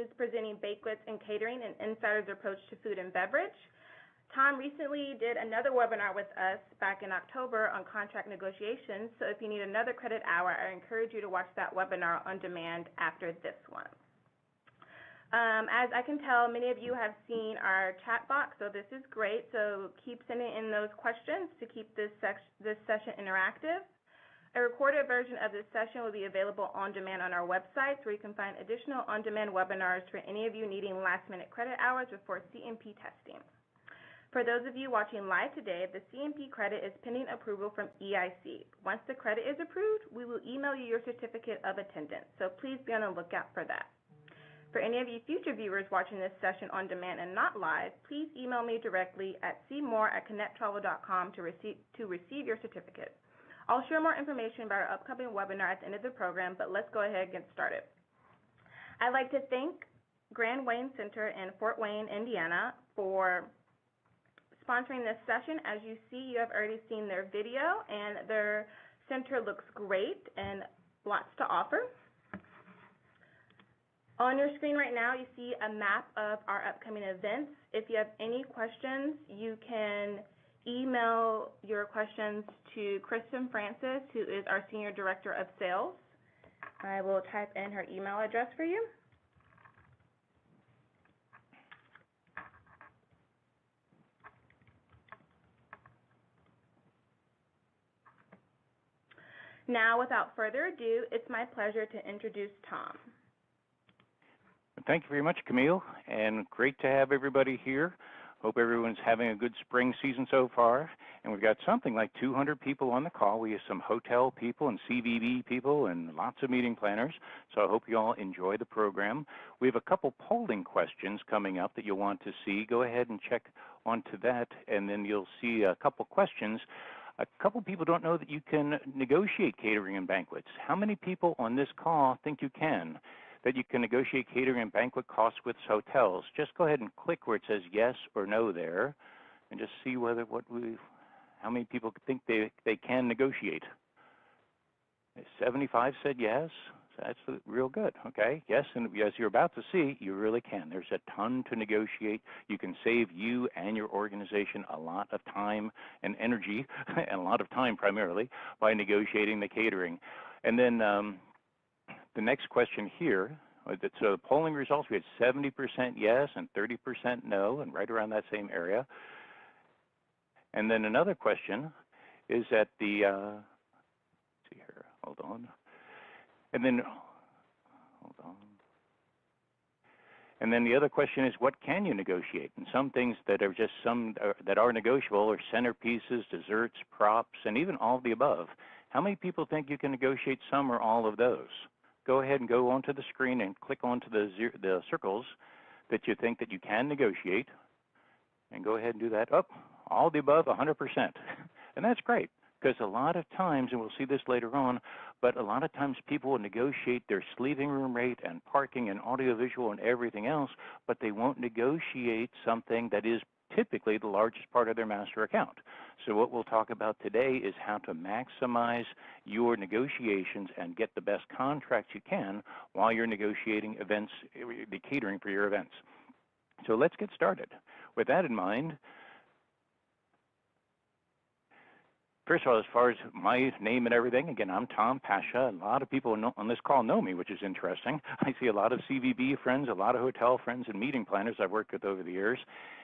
is presenting Banquets and Catering, an insider's approach to food and beverage. Tom recently did another webinar with us back in October on contract negotiations, so if you need another credit hour, I encourage you to watch that webinar on demand after this one. As I can tell, many of you have seen our chat box, so this is great. So keep sending in those questions to keep this session interactive. A recorded version of this session will be available on demand on our website, where you can find additional on-demand webinars for any of you needing last-minute credit hours before CMP testing. For those of you watching live today, the CMP credit is pending approval from EIC. Once the credit is approved, we will email you your certificate of attendance, so please be on the lookout for that. For any of you future viewers watching this session on demand and not live, please email me directly at cmore@connecttravel.com to receive your certificate. I'll share more information about our upcoming webinar at the end of the program, but let's go ahead and get started. I'd like to thank Grand Wayne Center in Fort Wayne, Indiana for sponsoring this session. As you see, you have already seen their video, and their center looks great and lots to offer. On your screen right now, you see a map of our upcoming events. If you have any questions, you can email your questions to Kristen Francis, who is our Senior Director of Sales. I will type in her email address for you. Now, without further ado, it's my pleasure to introduce Tom. Thank you very much, Camille, and great to have everybody here. Hope everyone's having a good spring season so far. And we've got something like 200 people on the call. We have some hotel people and CVB people and lots of meeting planners. So I hope you all enjoy the program. We have a couple polling questions coming up that you'll want to see. Go ahead and check onto that, and then you'll see a couple questions. A couple people don't know that you can negotiate catering and banquets. How many people on this call think you can? That you can negotiate catering and banquet costs with hotels? Just go ahead and click where it says yes or no there, and just see how many people think they can negotiate. 75 said yes. So that's real good. Okay, yes, and as you're about to see, you really can. There's a ton to negotiate. You can save you and your organization a lot of time and energy, and a lot of time primarily, by negotiating the catering. And then the next question here, so the polling results, we had 70% yes and 30% no, and right around that same area. And then another question is that the, let's see here, hold on. And then, hold on. And then the other question is, what can you negotiate? And some things that are just that are negotiable are centerpieces, desserts, props, and even all of the above. How many people think you can negotiate some or all of those? Go ahead and go onto the screen and click onto the circles that you think that you can negotiate, and go ahead and do that. Oh, all the above, 100%. And that's great, because a lot of times, and we'll see this later on, but a lot of times people will negotiate their sleeping room rate and parking and audiovisual and everything else, but they won't negotiate something that is typically the largest part of their master account. So what we'll talk about today is how to maximize your negotiations and get the best contracts you can while you're negotiating events, the catering for your events. So let's get started. With that in mind, first of all, as far as my name and everything, again, I'm Tom Pasha. A lot of people on this call know me, which is interesting. I see a lot of CVB friends, a lot of hotel friends, and meeting planners I've worked with over the years.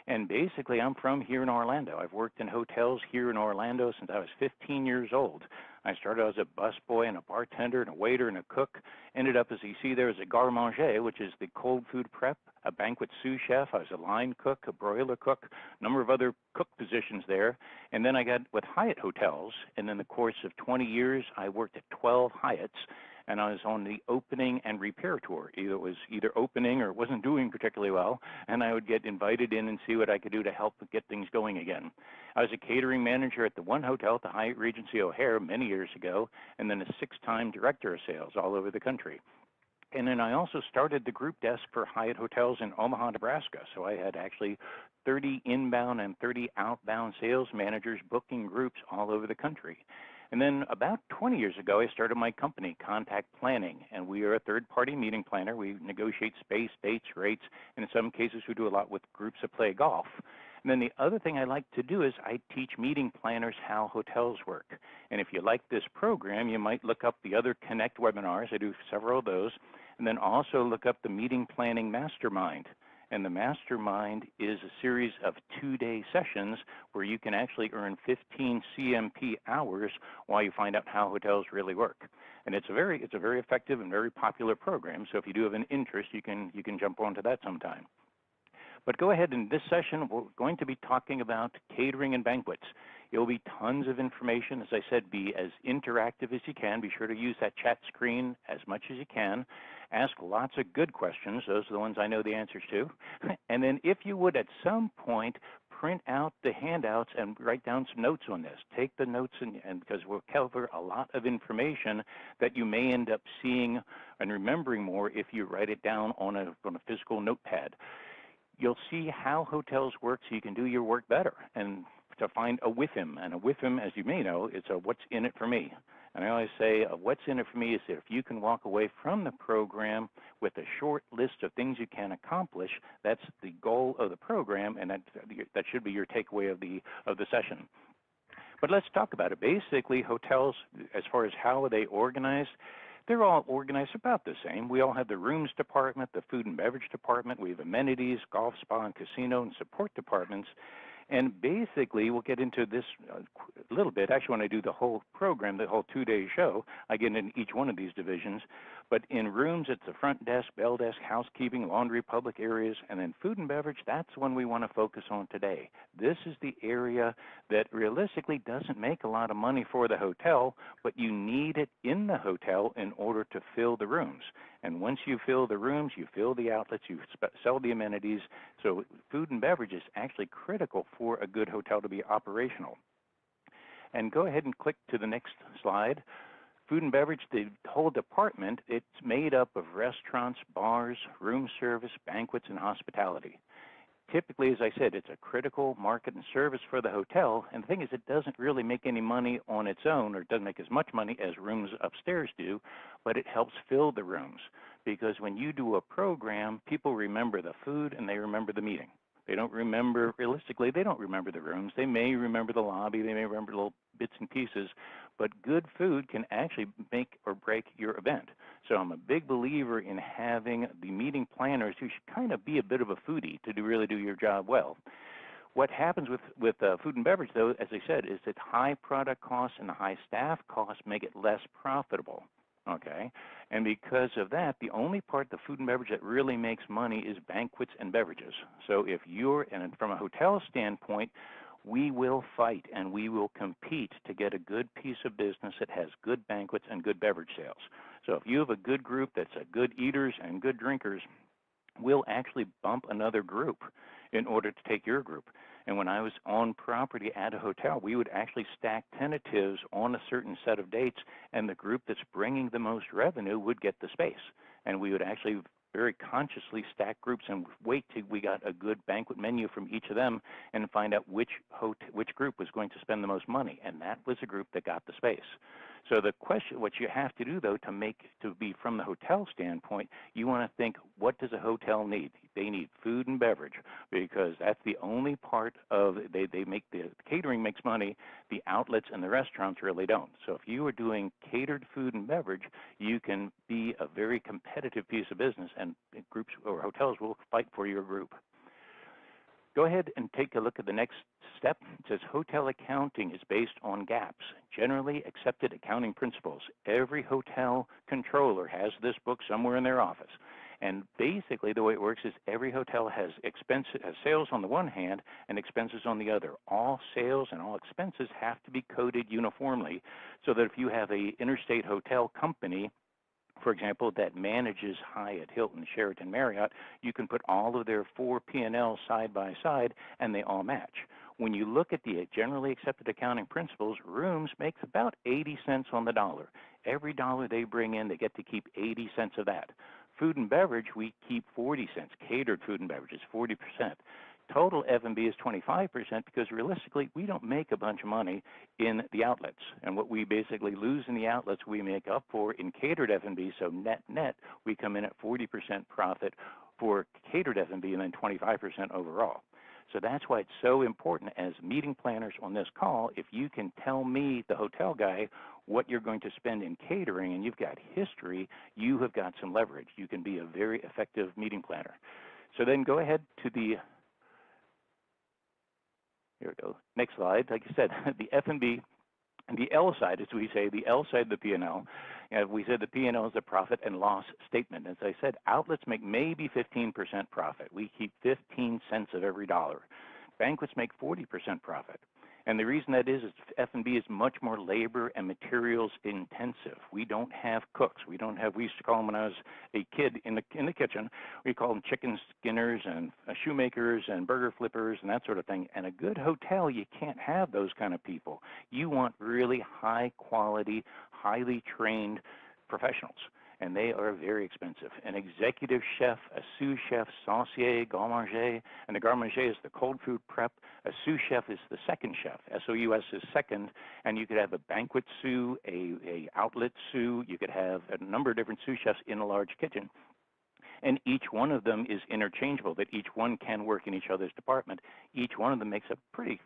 And basically, I'm from here in Orlando. I've worked in hotels here in Orlando since I was 15 years old. I started as a busboy and a bartender and a waiter and a cook. Ended up, as you see there, as a garde-manger, which is the cold food prep, a banquet sous chef. I was a line cook, a broiler cook, a number of other cook positions there. And then I got with Hyatt Hotels, and in the course of 20 years, I worked at 12 Hyatts, and I was on the opening and repair tour. It was either opening or it wasn't doing particularly well, and I would get invited in and see what I could do to help get things going again. I was a catering manager at the one hotel at the Hyatt Regency O'Hare many years ago, and then a 6-time director of sales all over the country. And then I also started the group desk for Hyatt Hotels in Omaha, Nebraska. So I had actually 30 inbound and 30 outbound sales managers booking groups all over the country. And then about 20 years ago, I started my company, Contact Planning, and we are a third-party meeting planner. We negotiate space, dates, rates, and in some cases we do a lot with groups that play golf. And then the other thing I like to do is I teach meeting planners how hotels work. And if you like this program, you might look up the other Connect webinars. I do several of those. And then also look up the Meeting Planning Mastermind. And the Mastermind is a series of 2-day sessions where you can actually earn 15 CMP hours while you find out how hotels really work. And it's a very effective and very popular program. So if you do have an interest, you can jump onto that sometime. But go ahead, in this session, we're going to be talking about catering and banquets. It will be tons of information. As I said, be as interactive as you can. Be sure to use that chat screen as much as you can. Ask lots of good questions. Those are the ones I know the answers to. And then if you would, at some point, print out the handouts and write down some notes on this. Take the notes, and because we'll cover a lot of information that you may end up seeing and remembering more if you write it down on a physical notepad. You'll see how hotels work so you can do your work better and to find a with him. And a with him, as you may know, it's a what's in it for me. And I always say what's in it for me is that if you can walk away from the program with a short list of things you can accomplish, that's the goal of the program, and that should be your takeaway of the session. But let's talk about it. Basically, hotels, as far as how are they organized, they're all organized about the same. We all have the rooms department, the food and beverage department. We have amenities, golf, spa, and casino, and support departments. And basically, we'll get into this a little bit. Actually, when I do the whole program, the whole 2-day show, I get into each one of these divisions. But in rooms, it's the front desk, bell desk, housekeeping, laundry, public areas, and then food and beverage. That's one we want to focus on today. This is the area that realistically doesn't make a lot of money for the hotel, but you need it in the hotel in order to fill the rooms. And once you fill the rooms, you fill the outlets, you sell the amenities. So food and beverage is actually critical for a good hotel to be operational. And go ahead and click to the next slide. Food and beverage, the whole department, it's made up of restaurants, bars, room service, banquets, and hospitality. Typically, as I said, it's a critical market and service for the hotel. And the thing is, it doesn't really make any money on its own, or it doesn't make as much money as rooms upstairs do, but it helps fill the rooms. Because when you do a program, people remember the food and they remember the meeting. They don't remember, realistically, they don't remember the rooms. They may remember the lobby, they may remember little bits and pieces, but good food can actually make or break your event. So I'm a big believer in having the meeting planners who should kind of be a bit of a foodie to really do your job well. What happens with food and beverage, though, as I said, is that high product costs and high staff costs make it less profitable. Okay, and because of that, the only part of the food and beverage that really makes money is banquets and beverages. So if you're, and from a hotel standpoint, we will fight and we will compete to get a good piece of business that has good banquets and good beverage sales. So if you have a good group that's a good eaters and good drinkers, we'll actually bump another group in order to take your group. And when I was on property at a hotel, we would actually stack tentatives on a certain set of dates, and the group that's bringing the most revenue would get the space. And we would actually very consciously stack groups and wait till we got a good banquet menu from each of them and find out which group was going to spend the most money. And that was the group that got the space. So the question, what you have to do, though, to be from the hotel standpoint, you want to think, what does a hotel need? They need food and beverage, because that's the only part of, they make, the catering makes money, the outlets and the restaurants really don't. So if you are doing catered food and beverage, you can be a very competitive piece of business, and groups or hotels will fight for your group. Go ahead and take a look at the next step. It says hotel accounting is based on GAAPs, generally accepted accounting principles. Every hotel controller has this book somewhere in their office. And basically the way it works is every hotel has sales on the one hand and expenses on the other. All sales and all expenses have to be coded uniformly, so that if you have an interstate hotel company, for example, that manages Hyatt, Hilton, Sheraton, Marriott, you can put all of their 4 P&Ls side by side and they all match. When you look at the generally accepted accounting principles, rooms makes about 80 cents on the dollar. Every dollar they bring in, they get to keep 80 cents of that. Food and beverage, we keep 40 cents. Catered food and beverage is 40%. total F&B is 25% because realistically, we don't make a bunch of money in the outlets. And what we basically lose in the outlets, we make up for in catered F&B. So net, we come in at 40% profit for catered F&B and then 25% overall. So that's why it's so important as meeting planners on this call, if you can tell me, the hotel guy, what you're going to spend in catering and you've got history, you have got some leverage. You can be a very effective meeting planner. So then go ahead to the, here we go, next slide. Like I said, the F&B, and the L side, as we say, the L side of the P&L, we said the P&L is the profit and loss statement. As I said, outlets make maybe 15% profit. We keep 15 cents of every dollar. Banquets make 40% profit. And the reason that is F&B is much more labor and materials intensive. We don't have cooks. We used to call them when I was a kid in the kitchen, we call them chicken skinners and shoemakers and burger flippers and that sort of thing. And a good hotel, you can't have those kind of people. You want really high quality, highly trained professionals. And they are very expensive. An executive chef, a sous chef, saucier, garde manger, and the garde manger is the cold food prep. A sous chef is the second chef. SOUS is second, and you could have a banquet sous, a outlet sous. You could have a number of different sous chefs in a large kitchen. And each one of them is interchangeable, that each one can work in each other's department. Each one of them makes a pretty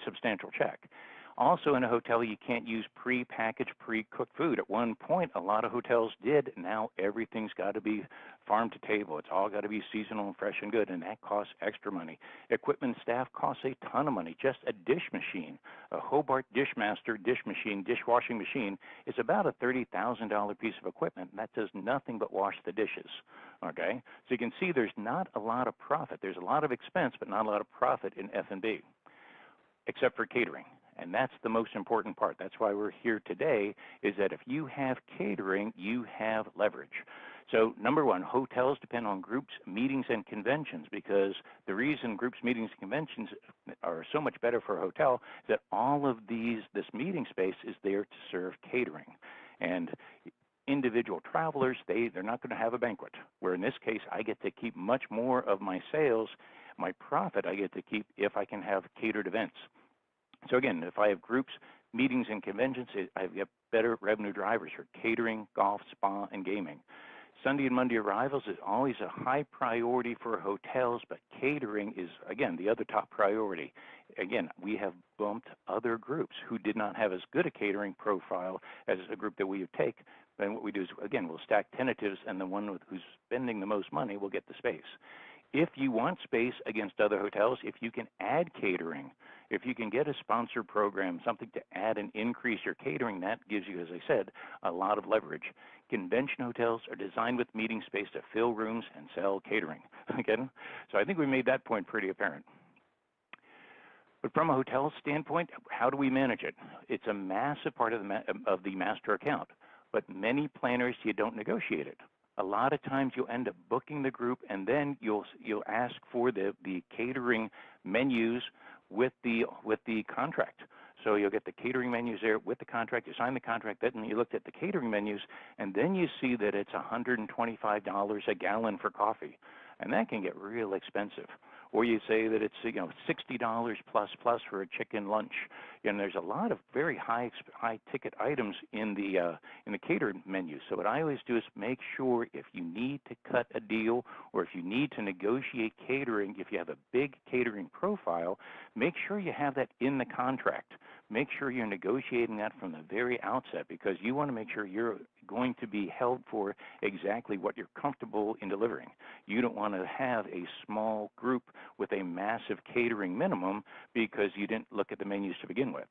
substantial check. Also in a hotel, you can't use pre-packaged, pre-cooked food. At one point, a lot of hotels did. Now everything's got to be farm to table. It's all got to be seasonal and fresh and good, and that costs extra money. Equipment staff costs a ton of money. Just a dish machine, a Hobart Dishmaster dish machine, dishwashing machine, is about a $30,000 piece of equipment, and that does nothing but wash the dishes, okay? So you can see there's not a lot of profit. There's a lot of expense, but not a lot of profit in F&B, except for catering. And that's the most important part. That's why we're here today, is that if you have catering, you have leverage. So number one, hotels depend on groups, meetings, and conventions, because the reason groups, meetings, and conventions are so much better for a hotel is that all of this meeting space is there to serve catering. And individual travelers, they're not going to have a banquet, where in this case, I get to keep much more of my sales, my profit I get to keep if I can have catered events. So again, if I have groups, meetings, and conventions, I've got better revenue drivers for catering, golf, spa, and gaming. Sunday and Monday arrivals is always a high priority for hotels, but catering is, again, the other top priority. Again, we have bumped other groups who did not have as good a catering profile as a group that we would take. And what we do is, again, we'll stack tentatives, and the one who's spending the most money will get the space. If you want space against other hotels, if you can add catering, if you can get a sponsor program, something to add and increase your catering, that gives you, as I said, a lot of leverage. Convention hotels are designed with meeting space to fill rooms and sell catering. Again, so I think we made that point pretty apparent. But from a hotel standpoint, how do we manage it? It's a massive part of the master account, but many planners, you don't negotiate it. A lot of times you'll end up booking the group, and then you'll ask for the catering menus with the contract. So you'll get the catering menus there with the contract. You sign the contract, then you looked at the catering menus, and then you see that it's $125 a gallon for coffee, and that can get real expensive. Or you say that it's $60 plus for a chicken lunch. And there's a lot of very high ticket items in the catered menu. So what I always do is make sure if you need to cut a deal or if you need to negotiate catering, if you have a big catering profile, make sure you have that in the contract. Make sure you're negotiating that from the very outset, because you want to make sure you're going to be held for exactly what you're comfortable in delivering. You don't want to have a small group with a massive catering minimum because you didn't look at the menus to begin with.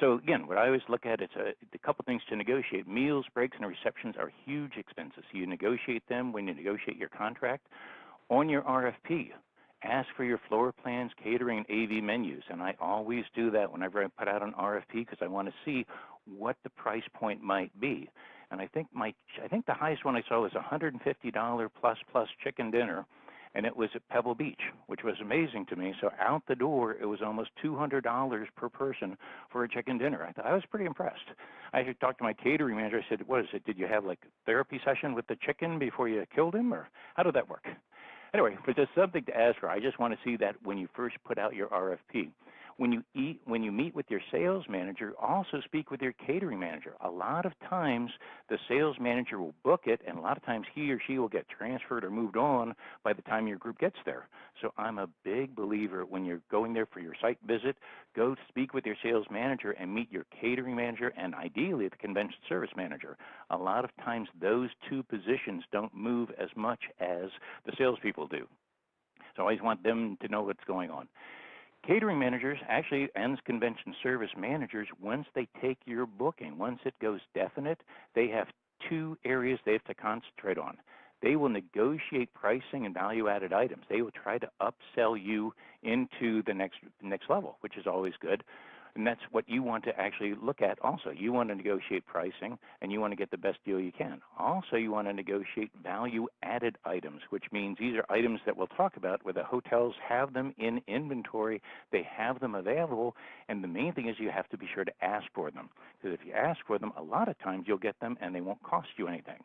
So again, what I always look at is a couple things to negotiate. Meals, breaks, and receptions are huge expenses. So you negotiate them when you negotiate your contract. On your RFP, ask for your floor plans, catering, and AV menus. And I always do that whenever I put out an RFP, because I want to see what the price point might be. And I think the highest one I saw was $150 plus chicken dinner, and it was at Pebble Beach, which was amazing to me. So out the door, it was almost $200 per person for a chicken dinner. I was pretty impressed. I actually talked to my catering manager. I said, what is it? Did you have like a therapy session with the chicken before you killed him, or how did that work? Anyway, but just something to ask for. I just want to see that when you first put out your RFP. When you meet with your sales manager, also speak with your catering manager. A lot of times the sales manager will book it, and a lot of times he or she will get transferred or moved on by the time your group gets there. So I'm a big believer when you're going there for your site visit, go speak with your sales manager and meet your catering manager and ideally the convention service manager. A lot of times those two positions don't move as much as the salespeople do. So I always want them to know what's going on. Catering managers actually and convention service managers, once they take your booking, once it goes definite, they have two areas they have to concentrate on. They will negotiate pricing and value-added items. They will try to upsell you into the next level, which is always good. And that's what you want to actually look at also. You want to negotiate pricing, and you want to get the best deal you can. Also, you want to negotiate value-added items, which means these are items that we'll talk about where the hotels have them in inventory, they have them available, and the main thing is you have to be sure to ask for them. Because if you ask for them, a lot of times you'll get them and they won't cost you anything.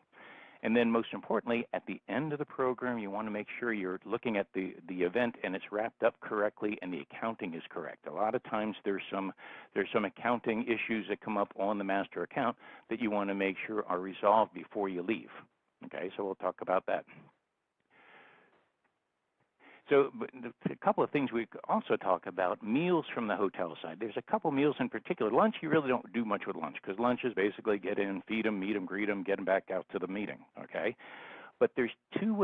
And then most importantly, at the end of the program, you want to make sure you're looking at the event and it's wrapped up correctly and the accounting is correct. A lot of times there's some accounting issues that come up on the master account that you want to make sure are resolved before you leave. Okay, so we'll talk about that. So a couple of things we also talk about, meals from the hotel side. There's a couple meals in particular. Lunch, you really don't do much with lunch because lunch is basically get in, feed them, meet them, greet them, get them back out to the meeting, okay? But there's two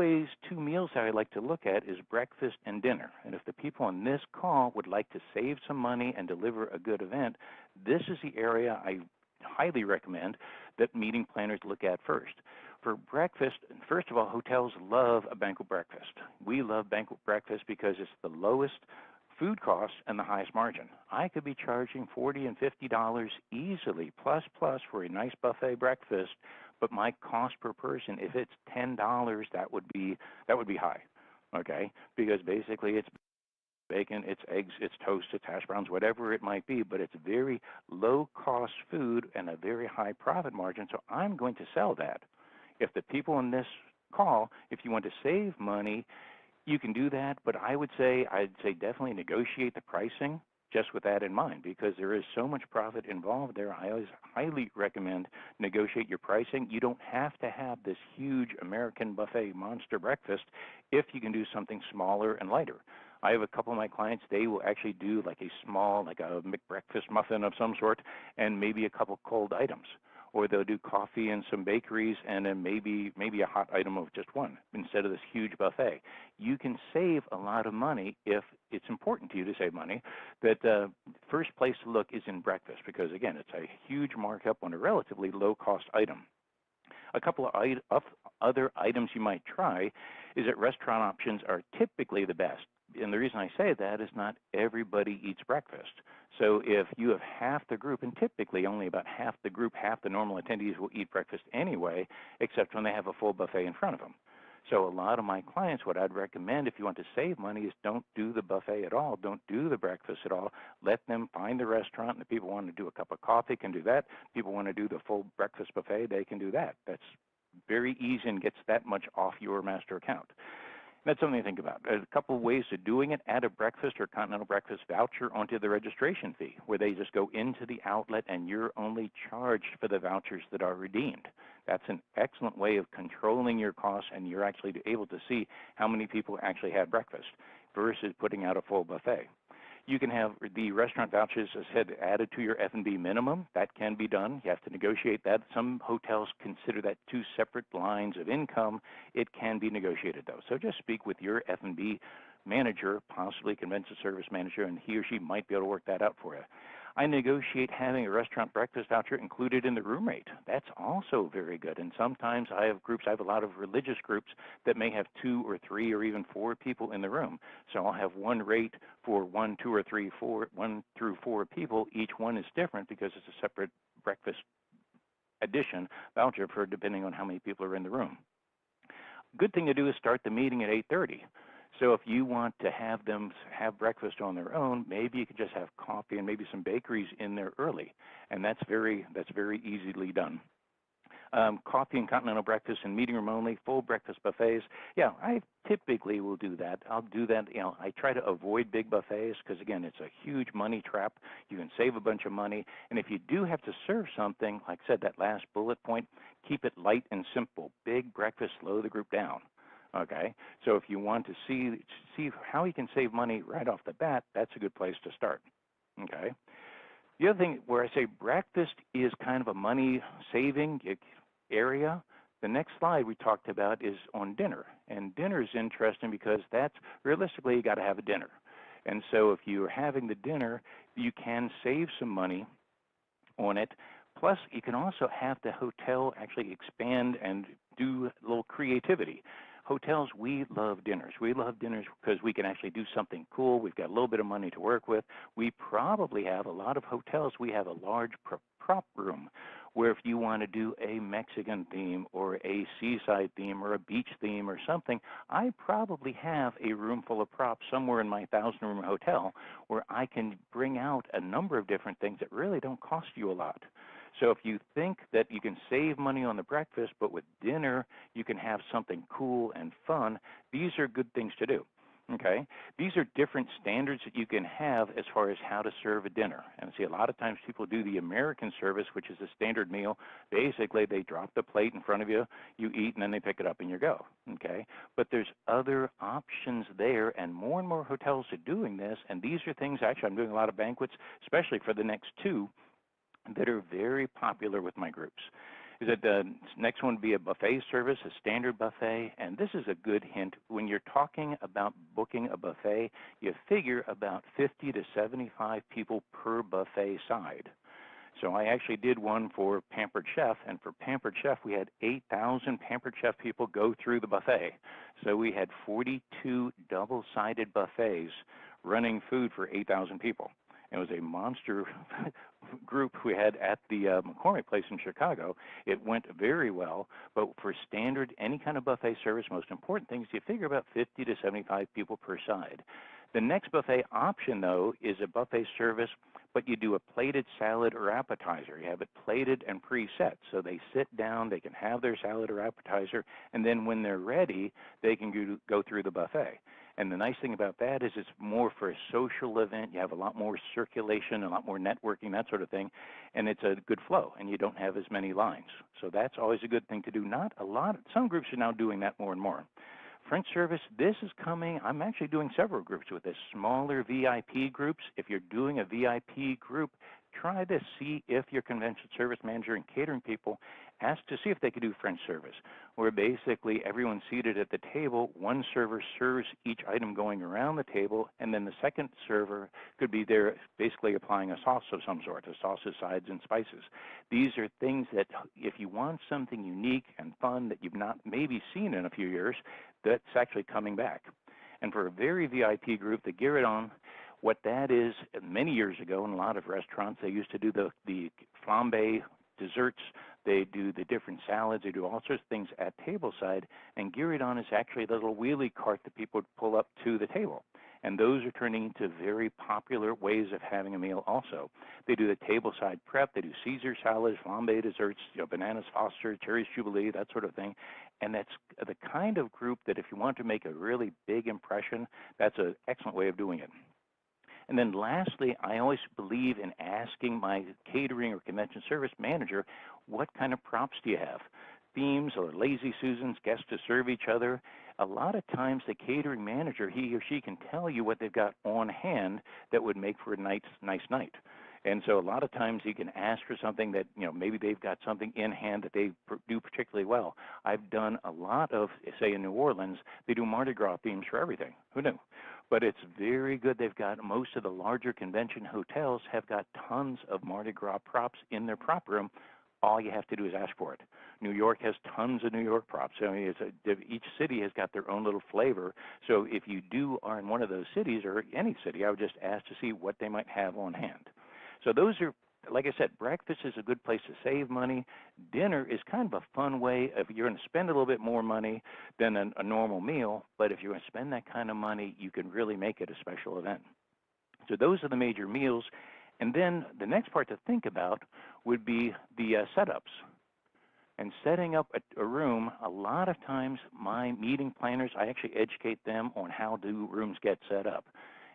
meals that I like to look at is breakfast and dinner. And if the people on this call would like to save some money and deliver a good event, this is the area I highly recommend that meeting planners look at first. For breakfast, first of all, hotels love a banquet breakfast. We love banquet breakfast because it's the lowest food costs and the highest margin. I could be charging $40 and $50 easily, plus for a nice buffet breakfast, but my cost per person, if it's $10, that would be high, okay? Because basically it's bacon, it's eggs, it's toast, it's hash browns, whatever it might be, but it's very low-cost food and a very high profit margin, so I'm going to sell that. If the people in this call, if you want to save money, you can do that, but I'd say definitely negotiate the pricing just with that in mind because there is so much profit involved there. I always highly recommend negotiate your pricing. You don't have to have this huge American buffet monster breakfast if you can do something smaller and lighter. I have a couple of my clients, they will actually do like a small, like a McBreakfast muffin of some sort and maybe a couple cold items. Or they'll do coffee and some bakeries and then maybe a hot item of just one instead of this huge buffet. You can save a lot of money if it's important to you to save money. That first place to look is in breakfast because, again, it's a huge markup on a relatively low-cost item. A couple of other items you might try is that restaurant options are typically the best. And the reason I say that is not everybody eats breakfast. So if you have half the group, and typically only about half the group, half the normal attendees will eat breakfast anyway, except when they have a full buffet in front of them. So a lot of my clients, what I'd recommend if you want to save money is don't do the buffet at all. Don't do the breakfast at all. Let them find the restaurant, and if people want to do a cup of coffee, can do that. People want to do the full breakfast buffet, they can do that. That's very easy and gets that much off your master account. That's something to think about. There's a couple of ways of doing it. Add a breakfast or continental breakfast voucher onto the registration fee, where they just go into the outlet and you're only charged for the vouchers that are redeemed. That's an excellent way of controlling your costs, and you're actually able to see how many people actually had breakfast versus putting out a full buffet. You can have the restaurant vouchers, as I said, added to your F&B minimum. That can be done. You have to negotiate that. Some hotels consider that two separate lines of income. It can be negotiated, though. So just speak with your F&B manager, possibly convention service manager, and he or she might be able to work that out for you. I negotiate having a restaurant breakfast voucher included in the room rate. That's also very good. And sometimes I have a lot of religious groups that may have 2 or 3 or even 4 people in the room. So I'll have one rate for 1, 2, or 3, 4, 1 through 4 people. Each one is different because it's a separate breakfast addition voucher for depending on how many people are in the room. Good thing to do is start the meeting at 8:30. So if you want to have them have breakfast on their own, maybe you could just have coffee and maybe some bakeries in there early, and that's very easily done. Coffee and continental breakfast and meeting room only, full breakfast buffets. Yeah, I typically will do that. I'll do that. I try to avoid big buffets because, again, it's a huge money trap. You can save a bunch of money. And if you do have to serve something, like I said, that last bullet point, keep it light and simple. Big breakfast, slow the group down. Okay, so if you want to see how you can save money right off the bat, that's a good place to start. Okay. The other thing where I say breakfast is kind of a money saving area, the next slide we talked about is on dinner. And dinner is interesting because that's realistically you got to have a dinner. And so if you're having the dinner, you can save some money on it. Plus, you can also have the hotel actually expand and do a little creativity. Hotels, we love dinners. We love dinners because we can actually do something cool. We've got a little bit of money to work with. We probably have a lot of hotels. We have a large prop room where if you want to do a Mexican theme or a seaside theme or a beach theme or something, I probably have a room full of props somewhere in my 1,000-room hotel where I can bring out a number of different things that really don't cost you a lot. So if you think that you can save money on the breakfast, but with dinner you can have something cool and fun, these are good things to do. Okay? These are different standards that you can have as far as how to serve a dinner. And see, a lot of times people do the American service, which is a standard meal. Basically, they drop the plate in front of you, you eat, and then they pick it up and you go. Okay? But there's other options there, and more hotels are doing this. And these are things, actually, I'm doing a lot of banquets, especially for the next two, that are very popular with my groups. Is that the next one would be a buffet service, a standard buffet, and this is a good hint. When you're talking about booking a buffet, you figure about 50 to 75 people per buffet side. So I actually did one for Pampered Chef, and for Pampered Chef, we had 8,000 Pampered Chef people go through the buffet. So we had 42 double-sided buffets running food for 8,000 people. It was a monster group we had at the McCormick place in Chicago. It went very well, but for standard, any kind of buffet service, most important thing is you figure about 50 to 75 people per side. The next buffet option, though, is a buffet service, but you do a plated salad or appetizer. You have it plated and preset, so they sit down, they can have their salad or appetizer, and then when they're ready, they can go through the buffet. And the nice thing about that is it's more for a social event. You have a lot more circulation, a lot more networking, that sort of thing, and it's a good flow, and you don't have as many lines. So that's always a good thing to do. Not a lot. Some groups are now doing that more and more. French service, this is coming. I'm actually doing several groups with this, smaller VIP groups. If you're doing a VIP group, try this. See if your convention service manager and catering people ask to see if they could do French service, where basically everyone's seated at the table, one server serves each item going around the table, and then the second server could be there basically applying a sauce of some sort, a sauces, sides, and spices. These are things that if you want something unique and fun that you've not maybe seen in a few years, that's actually coming back. And for a very VIP group, the Guéridon, what that is, many years ago in a lot of restaurants, they used to do the flambe desserts, they do the different salads, they do all sorts of things at tableside, and Guéridon is actually the little wheelie cart that people would pull up to the table. And those are turning into very popular ways of having a meal also. They do the tableside prep, they do Caesar salads, flambe desserts, bananas Foster, cherries Jubilee, that sort of thing. And that's the kind of group that if you want to make a really big impression, that's an excellent way of doing it. And then lastly, I always believe in asking my catering or convention service manager, what kind of props do you have? Themes or lazy Susans, guests to serve each other. A lot of times the catering manager, he or she can tell you what they've got on hand that would make for a nice night. And so a lot of times you can ask for something that, maybe they've got something in hand that they do particularly well. I've done a lot of, say in New Orleans, they do Mardi Gras themes for everything. Who knew? But it's very good. They've got, most of the larger convention hotels have got tons of Mardi Gras props in their prop room. All you have to do is ask for it. New York has tons of New York props. I mean, each city has got their own little flavor. So if you are in one of those cities or any city, I would just ask to see what they might have on hand. So those are, like I said, breakfast is a good place to save money. Dinner is kind of a fun way if you're going to spend a little bit more money than a normal meal, but if you're going to spend that kind of money, you can really make it a special event. So those are the major meals. And then the next part to think about would be the setups. And setting up a room, a lot of times my meeting planners, I actually educate them on how do rooms get set up.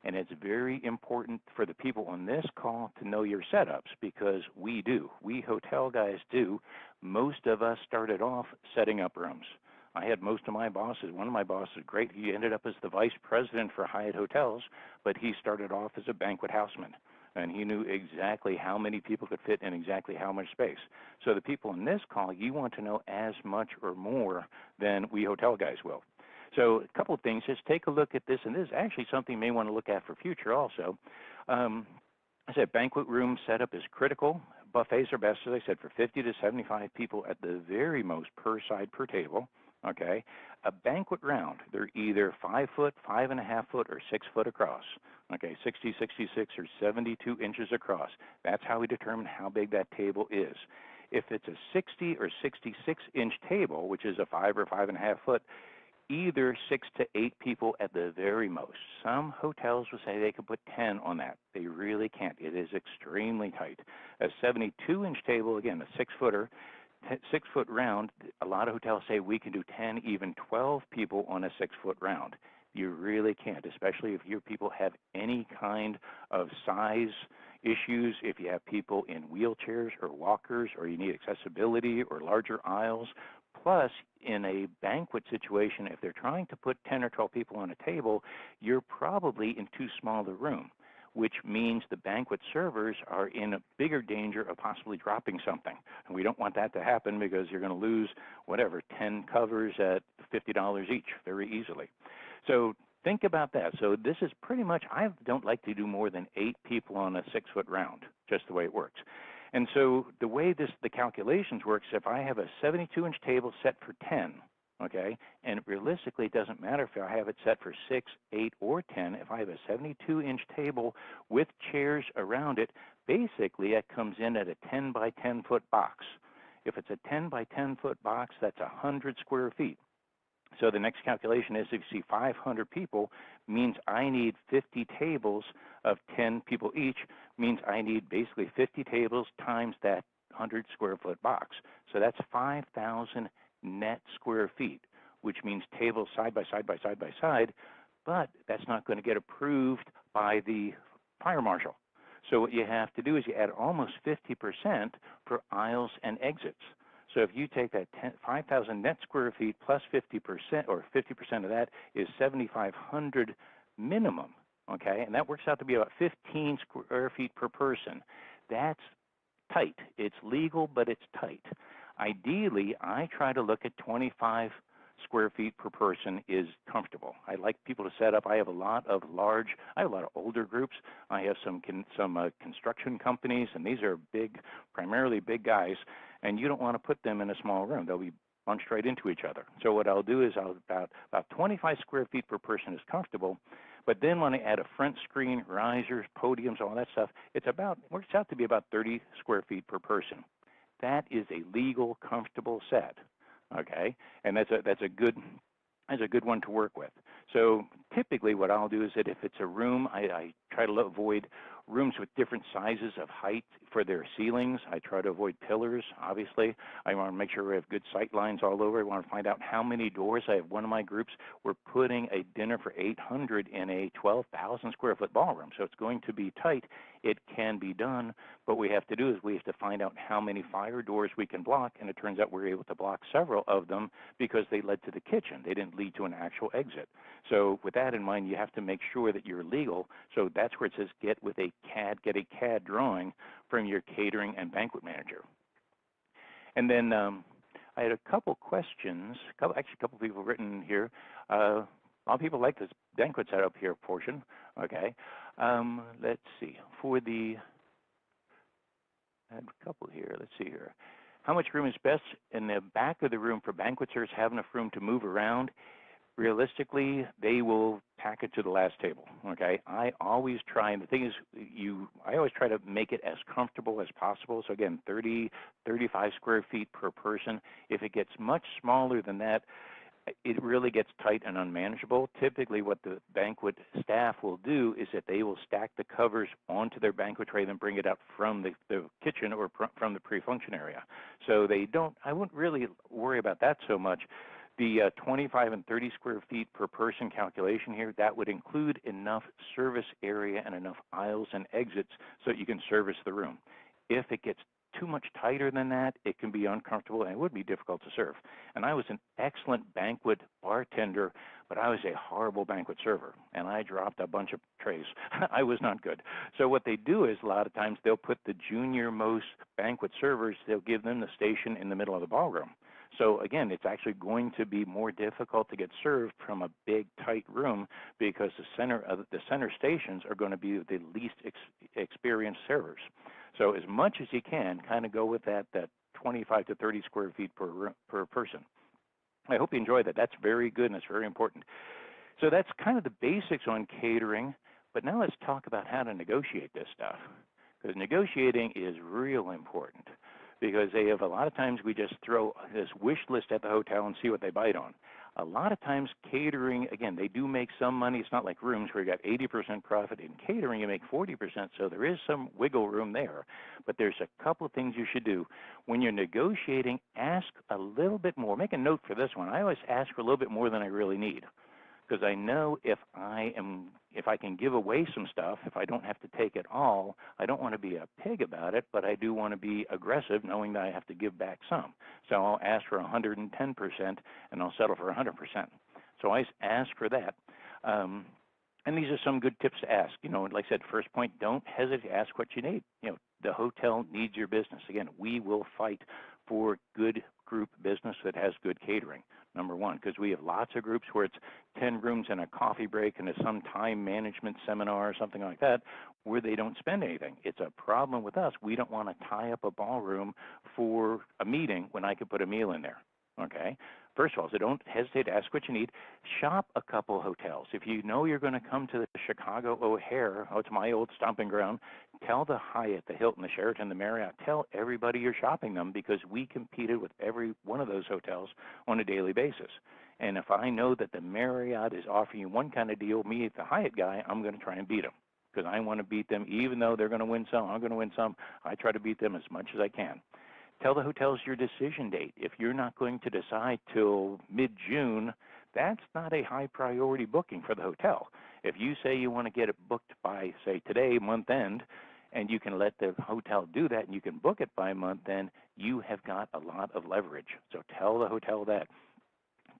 And it's very important for the people on this call to know your setups, because we do. We hotel guys do. Most of us started off setting up rooms. I had most of my bosses. One of my bosses, great, he ended up as the vice president for Hyatt Hotels, but he started off as a banquet houseman. And he knew exactly how many people could fit in exactly how much space. So the people in this call, you want to know as much or more than we hotel guys will. So a couple of things, just take a look at this, and this is actually something you may want to look at for future also. I said banquet room setup is critical. Buffets are best, as I said, for 50 to 75 people at the very most per side per table. Okay, a banquet round, they're either 5 foot, 5.5 foot, or 6 foot across. Okay, 60, 66, or 72 inches across. That's how we determine how big that table is. If it's a 60 or 66 inch table, which is a 5 or 5.5 foot, either 6 to 8 people at the very most. Some hotels will say they can put 10 on that. They really can't. It is extremely tight. A 72 inch table, again, a 6 footer, 6 foot round, a lot of hotels say we can do 10, even 12 people on a 6 foot round. You really can't, especially if your people have any kind of size issues, if you have people in wheelchairs or walkers, or you need accessibility or larger aisles. Plus, in a banquet situation, if they're trying to put 10 or 12 people on a table, you're probably in too small a room, which means the banquet servers are in a bigger danger of possibly dropping something. And we don't want that to happen, because you're going to lose, 10 covers at $50 each very easily. So think about that. So this is pretty much, I don't like to do more than 8 people on a 6 foot round, just the way it works. And so the way the calculations works, if I have a 72 inch table set for 10, okay, and realistically it doesn't matter if I have it set for 6, 8, or 10, if I have a 72 inch table with chairs around it, basically it comes in at a 10 by 10 foot box. If it's a 10 by 10 foot box, that's 100 square feet. So the next calculation is, if you see 500 people, means I need 50 tables of 10 people each, means I need basically 50 tables times that 100 square foot box. So that's 5,000 net square feet, which means tables side by side by side by side, but that's not going to get approved by the fire marshal. So what you have to do is you add almost 50% for aisles and exits. So if you take that 5,000 net square feet plus 50%, or 50% of that is 7,500 minimum, okay? And that works out to be about 15 square feet per person. That's tight. It's legal, but it's tight. Ideally, I try to look at 25 square feet per person is comfortable. I like people to set up. I have a lot of older groups. I have some construction companies, and these are big, primarily big guys, and you don't want to put them in a small room. They'll be bunched right into each other. So what I'll do is about 25 square feet per person is comfortable, but then when I add a front screen, risers, podiums, all that stuff, works out to be about 30 square feet per person. That is a legal, comfortable set. Okay, and that's a good one to work with. So typically what I'll do is that if it's a room, I try to avoid rooms with different sizes of height for their ceilings. I try to avoid pillars, obviously. I want to make sure we have good sight lines all over. I want to find out how many doors. I have one of my groups, we're putting a dinner for 800 in a 12,000 square foot ballroom. So it's going to be tight. It can be done, but what we have to do is we have to find out how many fire doors we can block, and it turns out we're able to block several of them because they led to the kitchen. They didn't lead to an actual exit. So with that in mind, you have to make sure that you're legal. So that's where it says get a CAD drawing from your catering and banquet manager. And then I had a couple questions, a couple people written here. A lot of people like this banquet setup here portion. Okay, let's see. I had a couple here. Let's see here. How much room is best in the back of the room for banqueters? Have enough room to move around? Realistically, they will pack it to the last table, okay? I always try, and the thing is, I always try to make it as comfortable as possible. So again, 30, 35 square feet per person. If it gets much smaller than that, it really gets tight and unmanageable. Typically, what the banquet staff will do is that they will stack the covers onto their banquet tray, then bring it out from the kitchen or from the pre-function area. So they don't, I wouldn't really worry about that so much. The 25 and 30 square feet per person calculation here, that would include enough service area and enough aisles and exits so that you can service the room. If it gets too much tighter than that, it can be uncomfortable and it would be difficult to serve. And I was an excellent banquet bartender, but I was a horrible banquet server, and I dropped a bunch of trays. I was not good. So what they do is a lot of times they'll put the junior most banquet servers, they'll give them the station in the middle of the ballroom. So again, it's actually going to be more difficult to get served from a big, tight room because the center stations are going to be the least experienced servers. So as much as you can, kind of go with that 25 to 30 square feet per person. I hope you enjoy that. That's very good and it's very important. So that's kind of the basics on catering. But now let's talk about how to negotiate this stuff, because negotiating is real important. Because they have a lot of times we just throw this wish list at the hotel and see what they bite on. A lot of times catering, again, they do make some money. It's not like rooms where you got 80% profit. In catering, you make 40%, so there is some wiggle room there. But there's a couple of things you should do. When you're negotiating, ask a little bit more. Make a note for this one. I always ask for a little bit more than I really need, because I know if I can give away some stuff, if I don't have to take it all, I don't want to be a pig about it, but I do want to be aggressive knowing that I have to give back some. So I'll ask for 110% and I'll settle for 100%. So I ask for that. And these are some good tips to ask. You know, like I said, first point, don't hesitate to ask what you need. You know, the hotel needs your business. Again, we will fight for good group business that has good catering, number one, because we have lots of groups where it's 10 rooms and a coffee break and some time management seminar or something like that where they don't spend anything. It's a problem with us. We don't want to tie up a ballroom for a meeting when I could put a meal in there, okay? First of all, so don't hesitate to ask what you need. Shop a couple hotels. If you know you're going to come to the Chicago O'Hare, it's my old stomping ground, tell the Hyatt, the Hilton, the Sheraton, the Marriott, tell everybody you're shopping them, because we competed with every one of those hotels on a daily basis. And if I know that the Marriott is offering you one kind of deal, me, the Hyatt guy, I'm going to try and beat them, because I want to beat them. Even though they're going to win some, I'm going to win some. I try to beat them as much as I can. Tell the hotels your decision date. If you're not going to decide till mid-June, that's not a high priority booking for the hotel. If you say you want to get it booked by, say, today, month end, and you can let the hotel do that and you can book it by month end, you have got a lot of leverage. So tell the hotel that.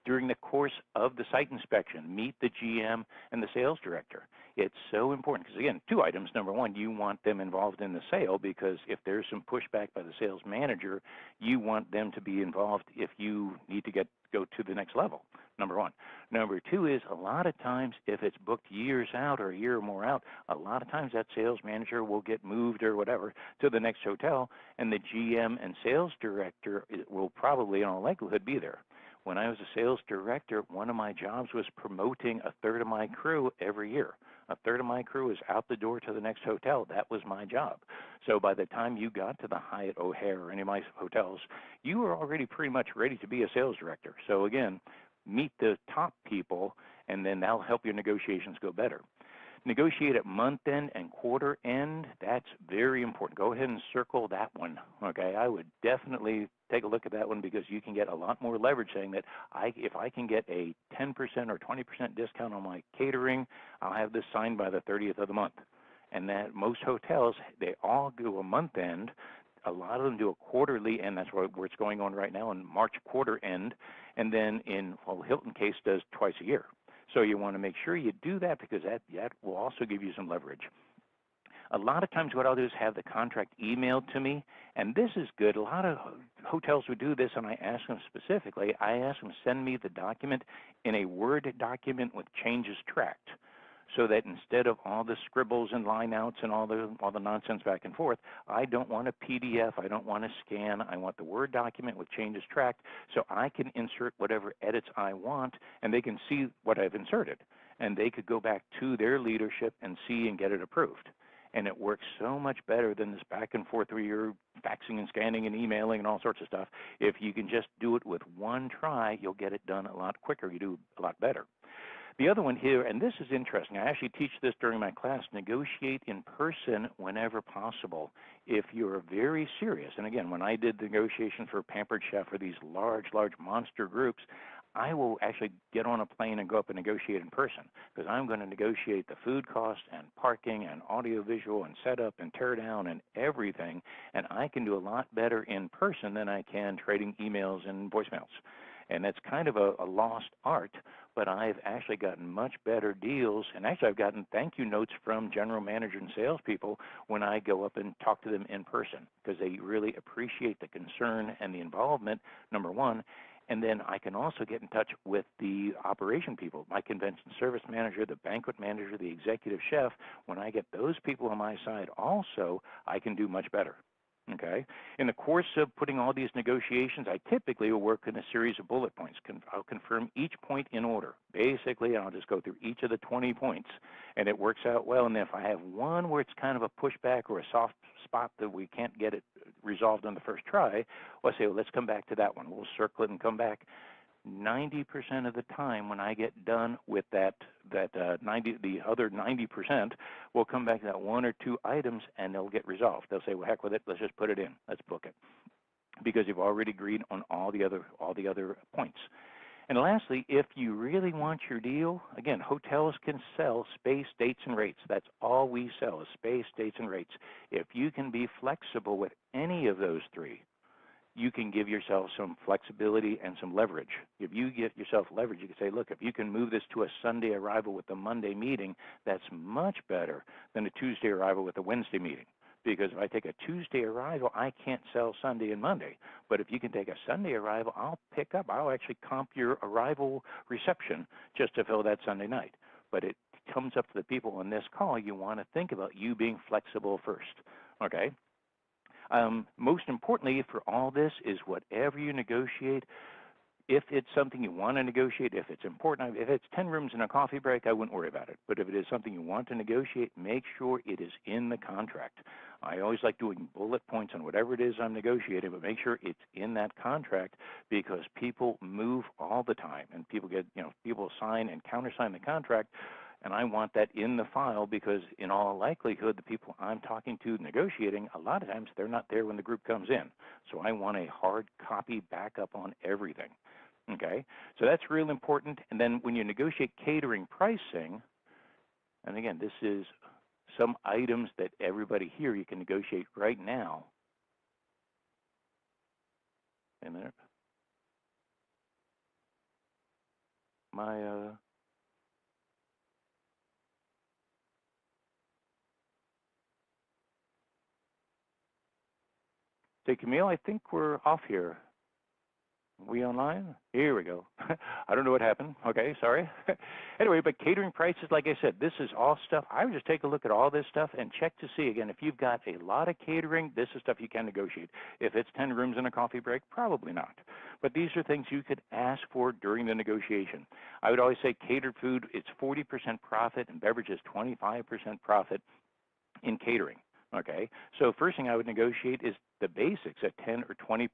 During the course of the site inspection, meet the GM and the sales director. It's so important because, again, two items. Number one, you want them involved in the sale, because if there's some pushback by the sales manager, you want them to be involved if you need to go to the next level, number one. Number two is a lot of times if it's booked years out or a year or more out, a lot of times that sales manager will get moved or whatever to the next hotel, and the GM and sales director will probably, in all likelihood, be there. When I was a sales director, one of my jobs was promoting a third of my crew every year. A third of my crew is out the door to the next hotel. That was my job. So by the time you got to the Hyatt O'Hare or any of my hotels, you were already pretty much ready to be a sales director. So again, meet the top people, and then that'll help your negotiations go better. Negotiate at month end and quarter end. That's very important. Go ahead and circle that one. Okay, I would definitely take a look at that one, because you can get a lot more leverage saying that if I can get a 10% or 20% discount on my catering, I'll have this signed by the 30th of the month. And that most hotels, they all do a month end. A lot of them do a quarterly end. That's where it's going on right now, in March quarter end. And then Hilton case does twice a year. So you want to make sure you do that, because that will also give you some leverage. A lot of times what I'll do is have the contract emailed to me, and this is good. A lot of hotels would do this, and I ask them specifically, I ask them to send me the document in a Word document with changes tracked, so that instead of all the scribbles and line outs and all the nonsense back and forth, I don't want a PDF, I don't want to scan, I want the Word document with changes tracked, so I can insert whatever edits I want, and they can see what I've inserted. And they could go back to their leadership and see and get it approved. And it works so much better than this back and forth where you're faxing and scanning and emailing and all sorts of stuff. If you can just do it with one try, you'll get it done a lot quicker. You do a lot better. The other one here, and this is interesting, I actually teach this during my class, negotiate in person whenever possible. If you're very serious, and again, when I did the negotiation for Pampered Chef for these large monster groups, I will actually get on a plane and go up and negotiate in person because I'm going to negotiate the food cost and parking and audiovisual and setup and tear down and everything, and I can do a lot better in person than I can trading emails and voicemails. And that's kind of a lost art, but I've actually gotten much better deals. And actually, I've gotten thank you notes from general manager and salespeople when I go up and talk to them in person because they really appreciate the concern and the involvement, number one. And then I can also get in touch with the operation people, my convention service manager, the banquet manager, the executive chef. When I get those people on my side also, I can do much better. Okay. In the course of putting all these negotiations, I typically will work in a series of bullet points. I'll confirm each point in order. Basically, I'll just go through each of the 20 points, and it works out well. And if I have one where it's kind of a pushback or a soft spot that we can't get it resolved on the first try, well, I say, well, let's come back to that one. We'll circle it and come back. 90% of the time when I get done with the other 90% will come back to that one or two items and they'll get resolved. They'll say, well, heck with it, let's just put it in, let's book it, because you've already agreed on all the other points. And lastly, if you really want your deal, again, hotels can sell space, dates, and rates. That's all we sell is space, dates, and rates. If you can be flexible with any of those three, you can give yourself some flexibility and some leverage. If you give yourself leverage, you can say, look, if you can move this to a Sunday arrival with a Monday meeting, that's much better than a Tuesday arrival with a Wednesday meeting. Because if I take a Tuesday arrival, I can't sell Sunday and Monday. But if you can take a Sunday arrival, I'll actually comp your arrival reception just to fill that Sunday night. But it comes up to the people on this call, you want to think about you being flexible first, okay? Most importantly for all this is whatever you negotiate, if it's something you want to negotiate, if it's important, if it's 10 rooms and a coffee break, I wouldn't worry about it. But if it is something you want to negotiate, make sure it is in the contract. I always like doing bullet points on whatever it is I'm negotiating, but make sure it's in that contract because people move all the time and people sign and countersign the contract. And I want that in the file because in all likelihood, the people I'm talking to negotiating, a lot of times they're not there when the group comes in. So I want a hard copy backup on everything. Okay? So that's real important. And then when you negotiate catering pricing, and again, this is some items that everybody here you can negotiate right now. A minute. Say, Camille, I think we're off here. We online? Here we go. I don't know what happened. Okay, sorry. Anyway, but catering prices, like I said, this is all stuff. I would just take a look at all this stuff and check to see, again, if you've got a lot of catering, this is stuff you can negotiate. If it's 10 rooms and a coffee break, probably not. But these are things you could ask for during the negotiation. I would always say catered food, it's 40% profit and beverages 25% profit in catering. Okay, so first thing I would negotiate is the basics, a 10 or 20%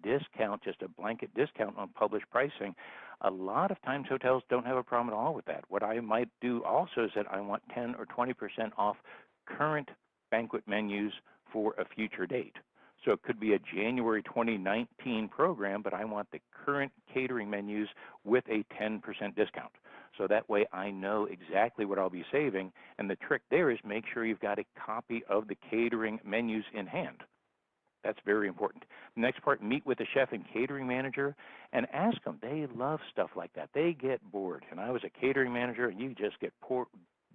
discount, just a blanket discount on published pricing. A lot of times hotels don't have a problem at all with that. What I might do also is that I want 10 or 20% off current banquet menus for a future date. So it could be a January 2019 program, but I want the current catering menus with a 10% discount. So that way I know exactly what I'll be saving. And the trick there is make sure you've got a copy of the catering menus in hand. That's very important. The next part, meet with the chef and catering manager and ask them. They love stuff like that. They get bored. And I was a catering manager, and you just get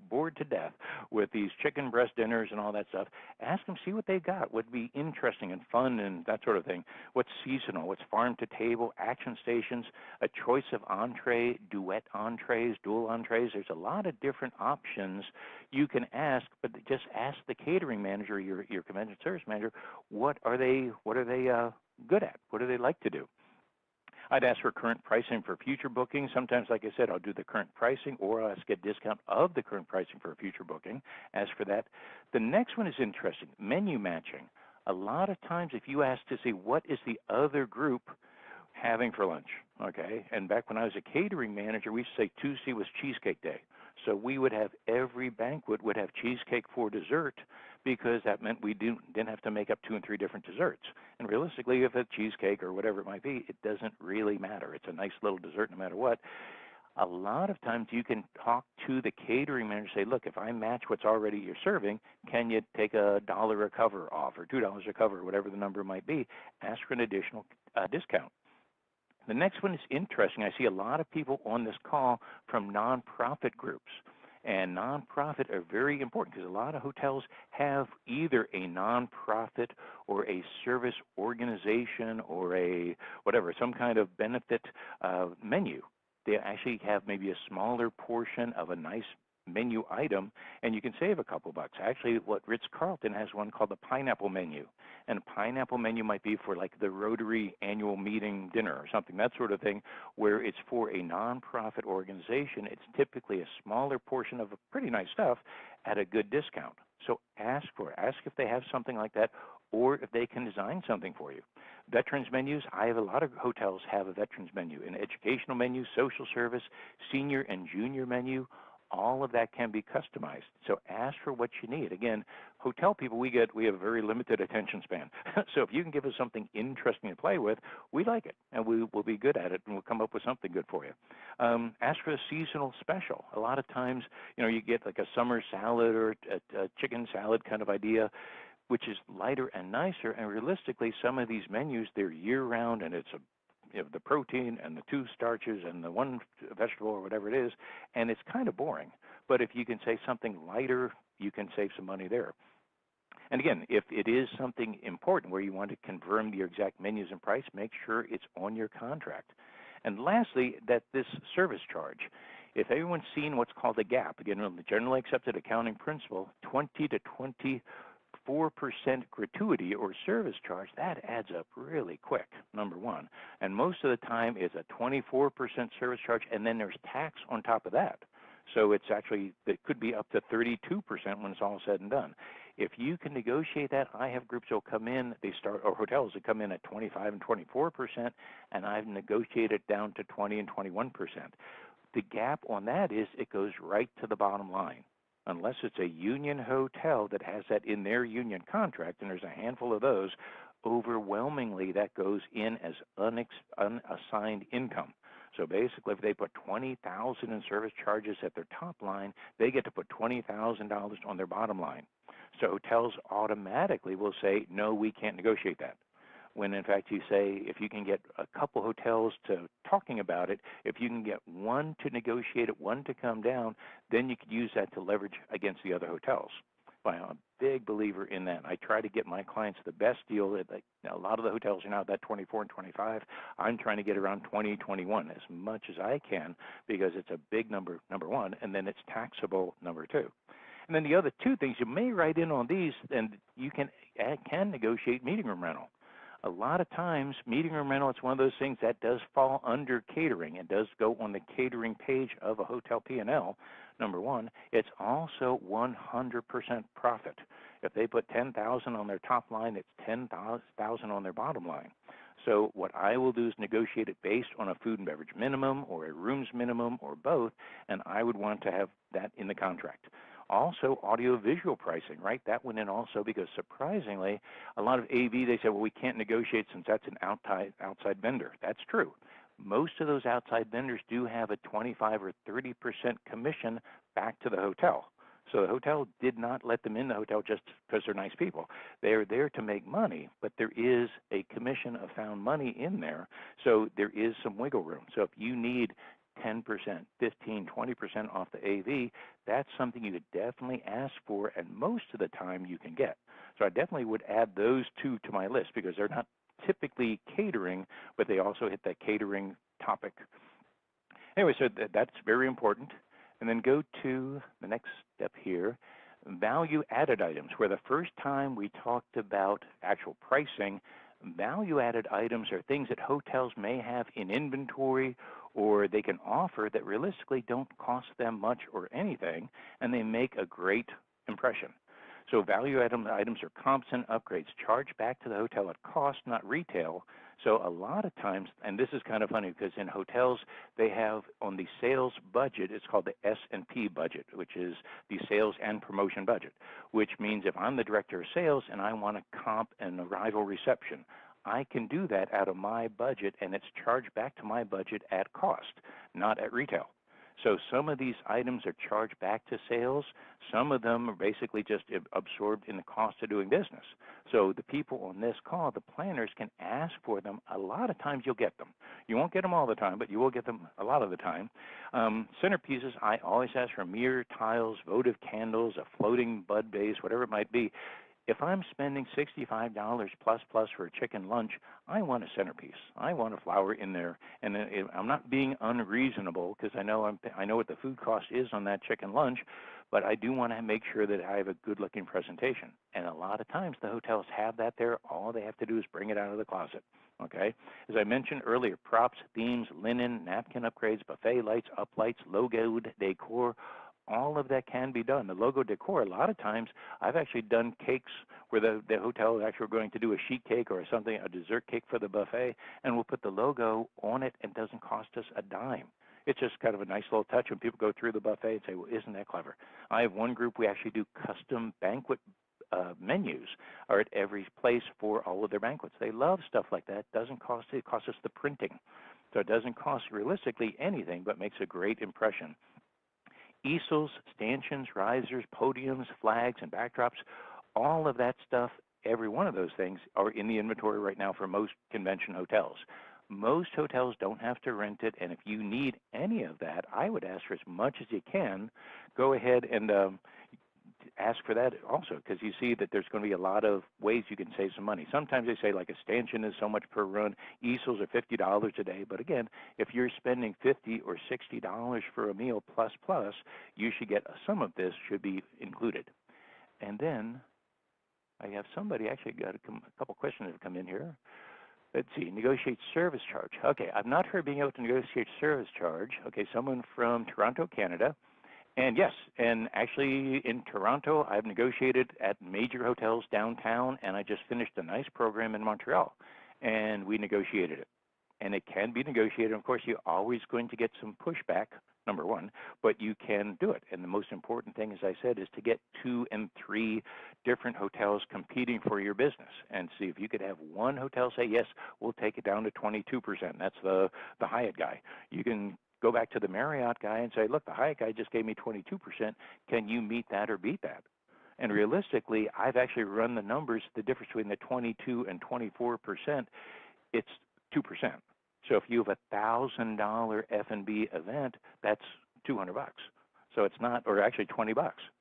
bored to death with these chicken breast dinners and all that stuff. Ask them, see what they got, what would be interesting and fun and that sort of thing. What's seasonal, what's farm to table, action stations, a choice of entree, duet entrees, dual entrees. There's a lot of different options you can ask, but just ask the catering manager, your convention service manager, what are they good at? What do they like to do? I'd ask for current pricing for future bookings. Sometimes, like I said, I'll do the current pricing, or I'll ask a discount of the current pricing for a future booking. Ask for that. The next one is interesting, menu matching. A lot of times, if you ask to see what is the other group having for lunch, okay? And back when I was a catering manager, we used to say Tuesday was Cheesecake Day. So we would have every banquet would have cheesecake for dessert, because that meant we didn't have to make up 2 and 3 different desserts. And realistically, if it's cheesecake or whatever it might be, it doesn't really matter. It's a nice little dessert no matter what. A lot of times you can talk to the catering manager and say, look, if I match what's already you're serving, can you take $1 a cover off or $2 a cover, or whatever the number might be? Ask for an additional discount. The next one is interesting. I see a lot of people on this call from nonprofit groups. And nonprofit are very important because a lot of hotels have either a nonprofit or a service organization or a whatever, some kind of benefit menu. They actually have maybe a smaller portion of a nice menu item, and you can save a couple bucks. Actually, what Ritz-Carlton has one called the pineapple menu. And a pineapple menu might be for like the Rotary annual meeting dinner or something, that sort of thing, where it's for a nonprofit organization. It's typically a smaller portion of pretty nice stuff at a good discount. So ask for it. Ask if they have something like that, or if they can design something for you. Veterans menus, I have a lot of hotels have a veterans menu, an educational menu, social service, senior and junior menu. All of that can be customized. So ask for what you need. Again, hotel people, we have a very limited attention span. So if you can give us something interesting to play with, we like it, and we will be good at it, and we'll come up with something good for you. Ask for a seasonal special. A lot of times, you get like a summer salad or a chicken salad kind of idea, which is lighter and nicer. And realistically, some of these menus, they're year-round, and it's the protein and the 2 starches and the 1 vegetable or whatever it is, and it's kind of boring. But if you can say something lighter, you can save some money there. And again, if it is something important where you want to confirm your exact menus and price, make sure it's on your contract. And lastly, that this service charge. If everyone's seen what's called a gap, again, the generally accepted accounting principle, 20 to 24% gratuity or service charge, that adds up really quick, number one. And most of the time it's a 24% service charge, and then there's tax on top of that. So it could be up to 32% when it's all said and done. If you can negotiate that, I have groups that will come in, or hotels that come in at 25 and 24%, and I've negotiated down to 20 and 21%. The gap on that is it goes right to the bottom line. Unless it's a union hotel that has that in their union contract, and there's a handful of those, overwhelmingly that goes in as unassigned income. So basically, if they put $20,000 in service charges at their top line, they get to put $20,000 on their bottom line. So hotels automatically will say, no, we can't negotiate that. When in fact you say, if you can get a couple hotels to talking about it, if you can get one to negotiate it, one to come down, then you could use that to leverage against the other hotels. But I'm a big believer in that. I try to get my clients the best deal. A lot of the hotels are now at that 24 and 25. I'm trying to get around 20, 21 as much as I can, because it's a big number one, and then it's taxable, number 2. And then the other 2 things, you may write in on these, and you can negotiate meeting room rental. A lot of times, meeting room rental, it's one of those things that does fall under catering. It does go on the catering page of a hotel P&L, number 1. It's also 100% profit. If they put $10,000 on their top line, it's $10,000 on their bottom line. So what I will do is negotiate it based on a food and beverage minimum or a rooms minimum or both, and I would want to have that in the contract. Also, audio-visual pricing, right? That went in also because, surprisingly, a lot of AV, they say, well, we can't negotiate since that's an outside vendor. That's true. Most of those outside vendors do have a 25 or 30% commission back to the hotel. So the hotel did not let them in the hotel just because they're nice people. They're there to make money, but there is a commission of found money in there, so there is some wiggle room. So if you need 10%, 15, 20% off the AV, that's something you could definitely ask for, and most of the time you can get. So I definitely would add those 2 to my list because they're not typically catering, but they also hit that catering topic. Anyway, so that's very important. And then go to the next step here, value-added items, where the first time we talked about actual pricing, Value-added items are things that hotels may have in inventory or they can offer that realistically don't cost them much or anything, and they make a great impression. So value-added items are comps and upgrades charged back to the hotel at cost, not retail. So a lot of times, and this is kind of funny because in hotels they have on the sales budget, it's called the S&P budget, which is the sales and promotion budget, which means if I'm the director of sales and I want to comp an arrival reception, I can do that out of my budget, and it's charged back to my budget at cost, not at retail. So some of these items are charged back to sales. Some of them are basically just absorbed in the cost of doing business. So the people on this call, the planners, can ask for them. A lot of times you'll get them. You won't get them all the time, but you will get them a lot of the time. Centerpieces, I always ask for mirror tiles, votive candles, a floating bud vase, whatever it might be. If I'm spending $65 plus for a chicken lunch, I want a centerpiece. I want a flower in there, and I'm not being unreasonable because I know what the food cost is on that chicken lunch, but I do want to make sure that I have a good-looking presentation. And a lot of times the hotels have that there. All they have to do is bring it out of the closet. Okay. As I mentioned earlier, props, themes, linen, napkin upgrades, buffet lights, uplights, logoed decor. All of that can be done. The logo decor, a lot of times, I've actually done cakes where the hotel is actually going to do a sheet cake or something, a dessert cake for the buffet, and we'll put the logo on it and it doesn't cost us a dime. It's just kind of a nice little touch when people go through the buffet and say, well, isn't that clever? I have one group, we actually do custom banquet menus are at every place for all of their banquets. They love stuff like that. It costs us the printing. So it doesn't cost realistically anything, but makes a great impression. Easels, stanchions, risers, podiums, flags, and backdrops, all of that stuff, every one of those things are in the inventory right now for most convention hotels. Most hotels don't have to rent it, and if you need any of that, I would ask for as much as you can. Go ahead and ask for that also, because you see that there's going to be a lot of ways you can save some money. Sometimes they say like a stanchion is so much per run, easels are $50 a day, but again, if you're spending $50 or $60 for a meal plus, you should get some of this should be included. And then I have somebody actually got a couple questions that have come in here. Let's see, negotiate service charge. Okay, I've not heard being able to negotiate service charge. Okay, someone from Toronto, Canada. And yes, and actually in Toronto, I've negotiated at major hotels downtown, and I just finished a nice program in Montreal, and we negotiated it. And it can be negotiated. Of course, you're always going to get some pushback, number one, but you can do it. And the most important thing, as I said, is to get 2 and 3 different hotels competing for your business and see if you could have one hotel say, yes, we'll take it down to 22%. That's the Hyatt guy. You can go back to the Marriott guy and say, look, the Hyatt guy just gave me 22%. Can you meet that or beat that? And realistically, I've actually run the numbers, the difference between the 22 and 24%, it's 2%. So if you have $1,000 F&B event, that's $200. So it's not, or actually $20.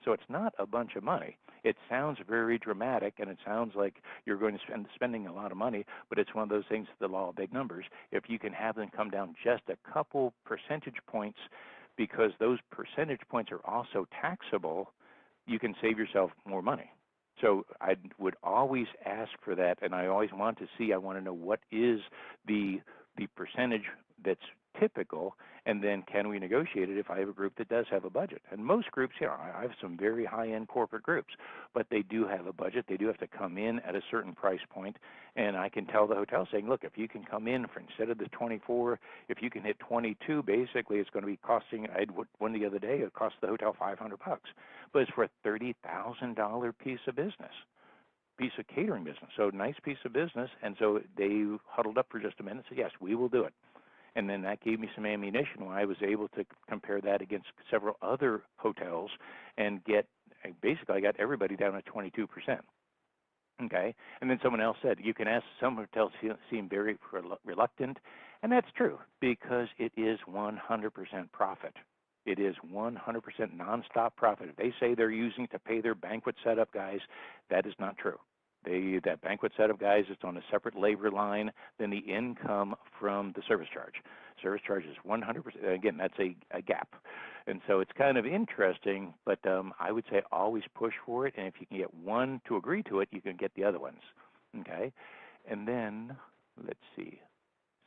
So it's not a bunch of money. It sounds very dramatic, and it sounds like you're going to spending a lot of money, but it's one of those things, the law of big numbers. If you can have them come down just a couple percentage points, because those percentage points are also taxable, you can save yourself more money. So I would always ask for that, and I always want to see, I want to know what is the percentage that's typical, and then can we negotiate it if I have a group that does have a budget? And most groups, I have some very high-end corporate groups, but they do have a budget. They do have to come in at a certain price point, and I can tell the hotel saying, look, if you can come in for instead of the 24, if you can hit 22, basically it's going to be costing, I had one the other day, it cost the hotel $500, but it's for a $30,000 piece of business. Piece of catering business, so nice piece of business, and so they huddled up for just a minute and said, yes, we will do it. And then that gave me some ammunition where I was able to compare that against several other hotels and I got everybody down at 22%. Okay, and then someone else said, you can ask, some hotels seem very reluctant, and that's true because it is 100% profit. It is 100% nonstop profit. If they say they're using to pay their banquet setup guys, that is not true. That banquet setup guys, it's on a separate labor line than the income from the service charge. Service charge is 100%. Again, that's a gap. And so it's kind of interesting, but I would say always push for it. And if you can get one to agree to it, you can get the other ones. Okay? And then, let's see.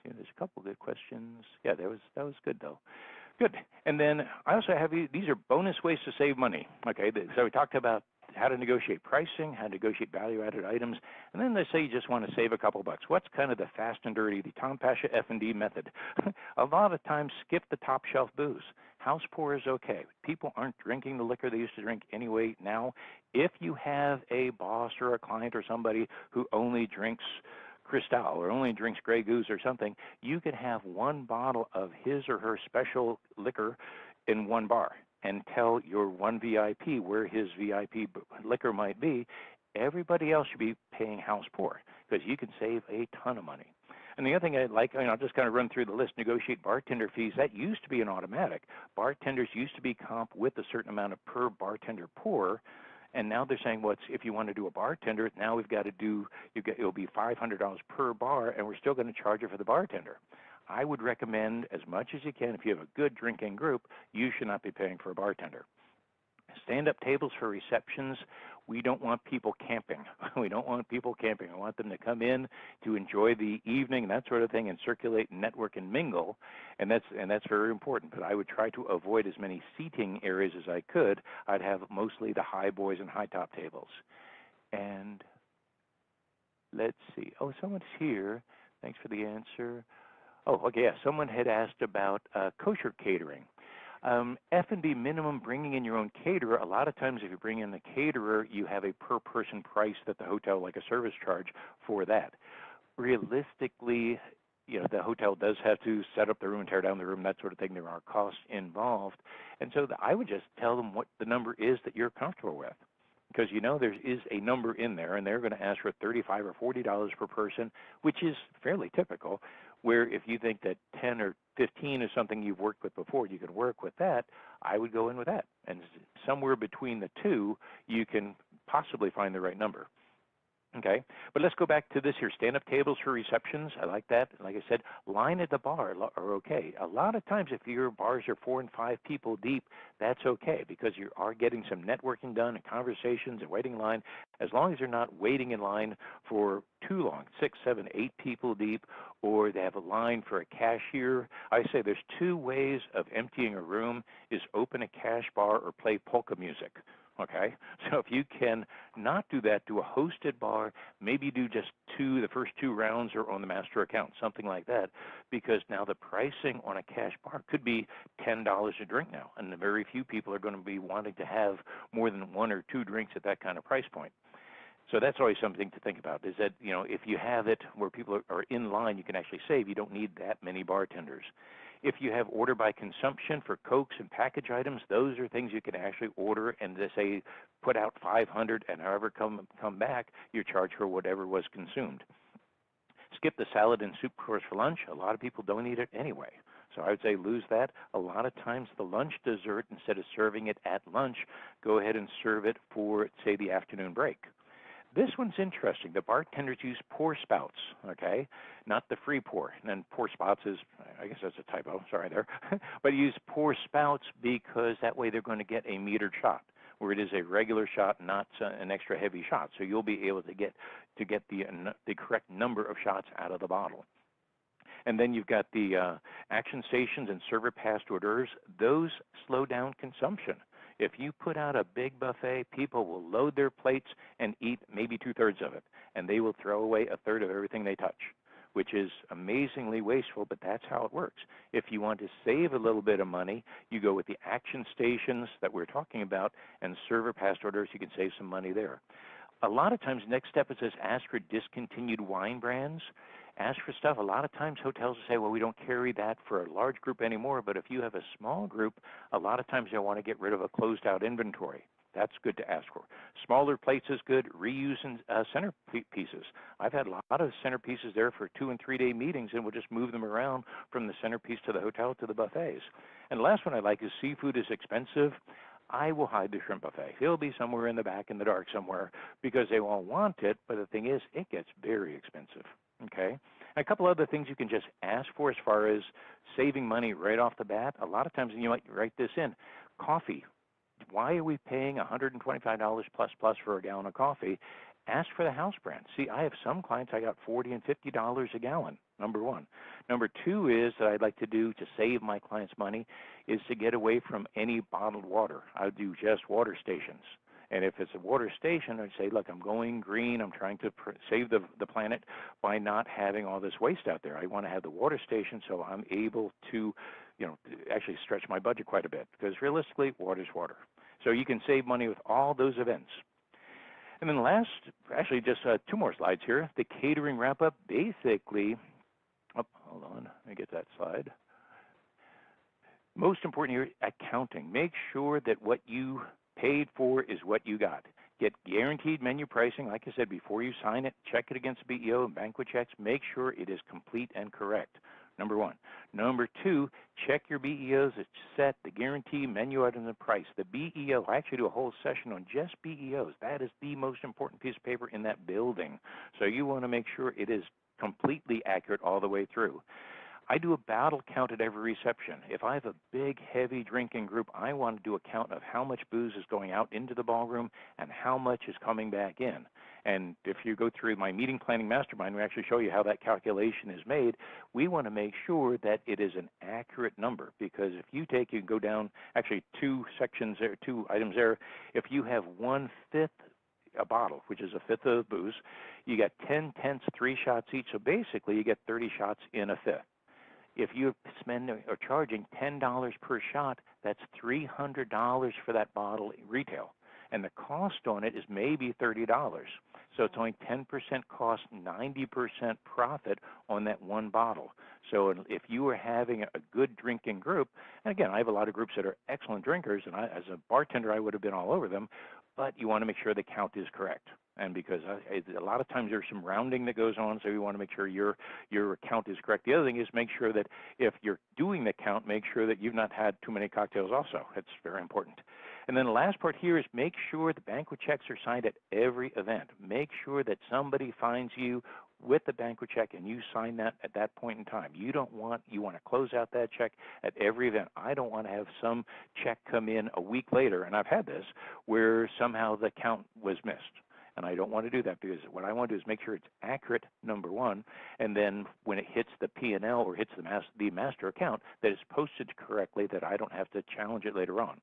See, there's a couple good questions. Yeah, that was good though. Good. And then I also have these are bonus ways to save money. Okay, so we talked about how to negotiate pricing, how to negotiate value-added items, and then they say you just want to save a couple bucks. What's kind of the fast and dirty, the Tom Pasha F&D method? A lot of times skip the top shelf booze. House pour is okay. People aren't drinking the liquor they used to drink anyway now. If you have a boss or a client or somebody who only drinks Cristal or only drinks Grey Goose or something, you can have one bottle of his or her special liquor in one bar and tell your one VIP where his VIP liquor might be. Everybody else should be paying house pour because you can save a ton of money. And the other thing I like, I'll just kind of run through the list, negotiate bartender fees. That used to be an automatic. Bartenders used to be comp with a certain amount of per bartender pour. And now they're saying, well, if you want to do a bartender, now we've got to do, it'll be $500 per bar, and we're still going to charge you for the bartender. I would recommend as much as you can, if you have a good drinking group, you should not be paying for a bartender. Stand-up tables for receptions. We don't want people camping. We don't want people camping. I want them to come in to enjoy the evening and that sort of thing and circulate and network and mingle, and that's very important. But I would try to avoid as many seating areas as I could. I'd have mostly the high boys and high top tables. And let's see. Oh, someone's here. Thanks for the answer. Oh, okay, yeah. Someone had asked about kosher catering. F&B minimum, bringing in your own caterer. A lot of times if you bring in the caterer, you have a per person price that the hotel, like a service charge for that. Realistically, the hotel does have to set up the room and tear down the room, that sort of thing. There are costs involved. And so I would just tell them what the number is that you're comfortable with. Because there is a number in there, and they're going to ask for $35 or $40 per person, which is fairly typical. Where if you think that 10 or 15 is something you've worked with before, you can work with that, I would go in with that. And somewhere between the two, you can possibly find the right number. Okay, but let's go back to this here. Stand-up tables for receptions. I like that. Like I said, line at the bar are okay. A lot of times if your bars are 4 and 5 people deep, that's okay because you are getting some networking done and conversations and waiting in line. As long as you're not waiting in line for too long, 6, 7, 8 people deep, or they have a line for a cashier. I say there's 2 ways of emptying a room is open a cash bar or play polka music. Okay, so if you can not do that, do a hosted bar, maybe do just the first 2 rounds are on the master account, something like that, because now the pricing on a cash bar could be $10 a drink now, and very few people are going to be wanting to have more than 1 or 2 drinks at that kind of price point. So that's always something to think about, is that, if you have it where people are in line, you can actually save. You don't need that many bartenders. If you have order by consumption for Cokes and package items, those are things you can actually order and just say, put out 500 and however come back, you charge for whatever was consumed. Skip the salad and soup course for lunch. A lot of people don't eat it anyway. So I would say lose that. A lot of times the lunch dessert, instead of serving it at lunch, go ahead and serve it for, say, the afternoon break. This one's interesting. The bartenders use pour spouts, okay, not the free pour. And then pour spouts is, I guess that's a typo, sorry there. But use pour spouts because that way they're going to get a metered shot, where it is a regular shot, not an extra heavy shot. So you'll be able to get the correct number of shots out of the bottle. And then you've got the action stations and server passed hors d'oeuvres. Those slow down consumption. If you put out a big buffet, people will load their plates and eat maybe 2/3 of it, and they will throw away 1/3 of everything they touch, which is amazingly wasteful, but that's how it works. If you want to save a little bit of money, you go with the action stations that we're talking about and server passed hors d'oeuvres. You can save some money there. A lot of times, next step is just ask for discontinued wine brands. Ask for stuff. A lot of times hotels will say, well, we don't carry that for a large group anymore, but if you have a small group, a lot of times they'll want to get rid of a closed out inventory. That's good to ask for. Smaller plates is good. Reusing centerpieces. I've had a lot of centerpieces there for 2 and 3 day meetings, and we'll just move them around from the centerpiece to the hotel to the buffets. And the last one I like is seafood is expensive. I will hide the shrimp buffet. It'll be somewhere in the back in the dark somewhere because they won't want it, but the thing is, it gets very expensive. Okay? And a couple other things you can just ask for as far as saving money right off the bat. A lot of times, and you might write this in, coffee. Why are we paying $125 plus for a gallon of coffee? Ask for the house brand. See, I have some clients I got $40 and $50 a gallon, number one. Number two is that I'd like to do to save my clients money is to get away from any bottled water. I do just water stations. And if it's a water station, I'd say, look, I'm going green. I'm trying to save the planet by not having all this waste out there. I want to have the water station so I'm able to, actually stretch my budget quite a bit because realistically, water's water. So you can save money with all those events. And then last, actually just 2 more slides here, the catering wrap-up. Basically, hold on, let me get that slide. Most important here, accounting. Make sure that what you paid for is what you got. Get guaranteed menu pricing. Like I said, before you sign it, check it against BEO and banquet checks. Make sure it is complete and correct, number one. Number two, check your BEOs that set the guarantee menu item and price. The BEO, I actually do a whole session on just BEOs. That is the most important piece of paper in that building. So you want to make sure it is completely accurate all the way through. I do a bottle count at every reception. If I have a big, heavy drinking group, I want to do a count of how much booze is going out into the ballroom and how much is coming back in. And if you go through my meeting planning mastermind, we actually show you how that calculation is made. We want to make sure that it is an accurate number, because if you go down, actually 2 sections there, 2 items there. If you have 1/5 a bottle, which is 1/5 of booze, you get 10/10, 3 shots each. So basically, you get 30 shots in 1/5. If you spend or charging $10 per shot, that's $300 for that bottle retail. And the cost on it is maybe $30. So it's only 10% cost, 90% profit on that one bottle. So if you are having a good drinking group, and again, I have a lot of groups that are excellent drinkers, and as a bartender, I would have been all over them, but you want to make sure the count is correct. And because a lot of times there's some rounding that goes on, so you want to make sure your count is correct. The other thing is make sure that if you're doing the count, make sure that you've not had too many cocktails also. It's very important. And then the last part here is make sure the banquet checks are signed at every event. Make sure that somebody finds you with the banquet check and you sign that at that point in time. You want to close out that check at every event. I don't want to have some check come in a week later, and I've had this, where somehow the count was missed. And I don't want to do that, because what I want to do is make sure it's accurate, number one, and then when it hits the P&L or hits the master account, that it's posted correctly, that I don't have to challenge it later on.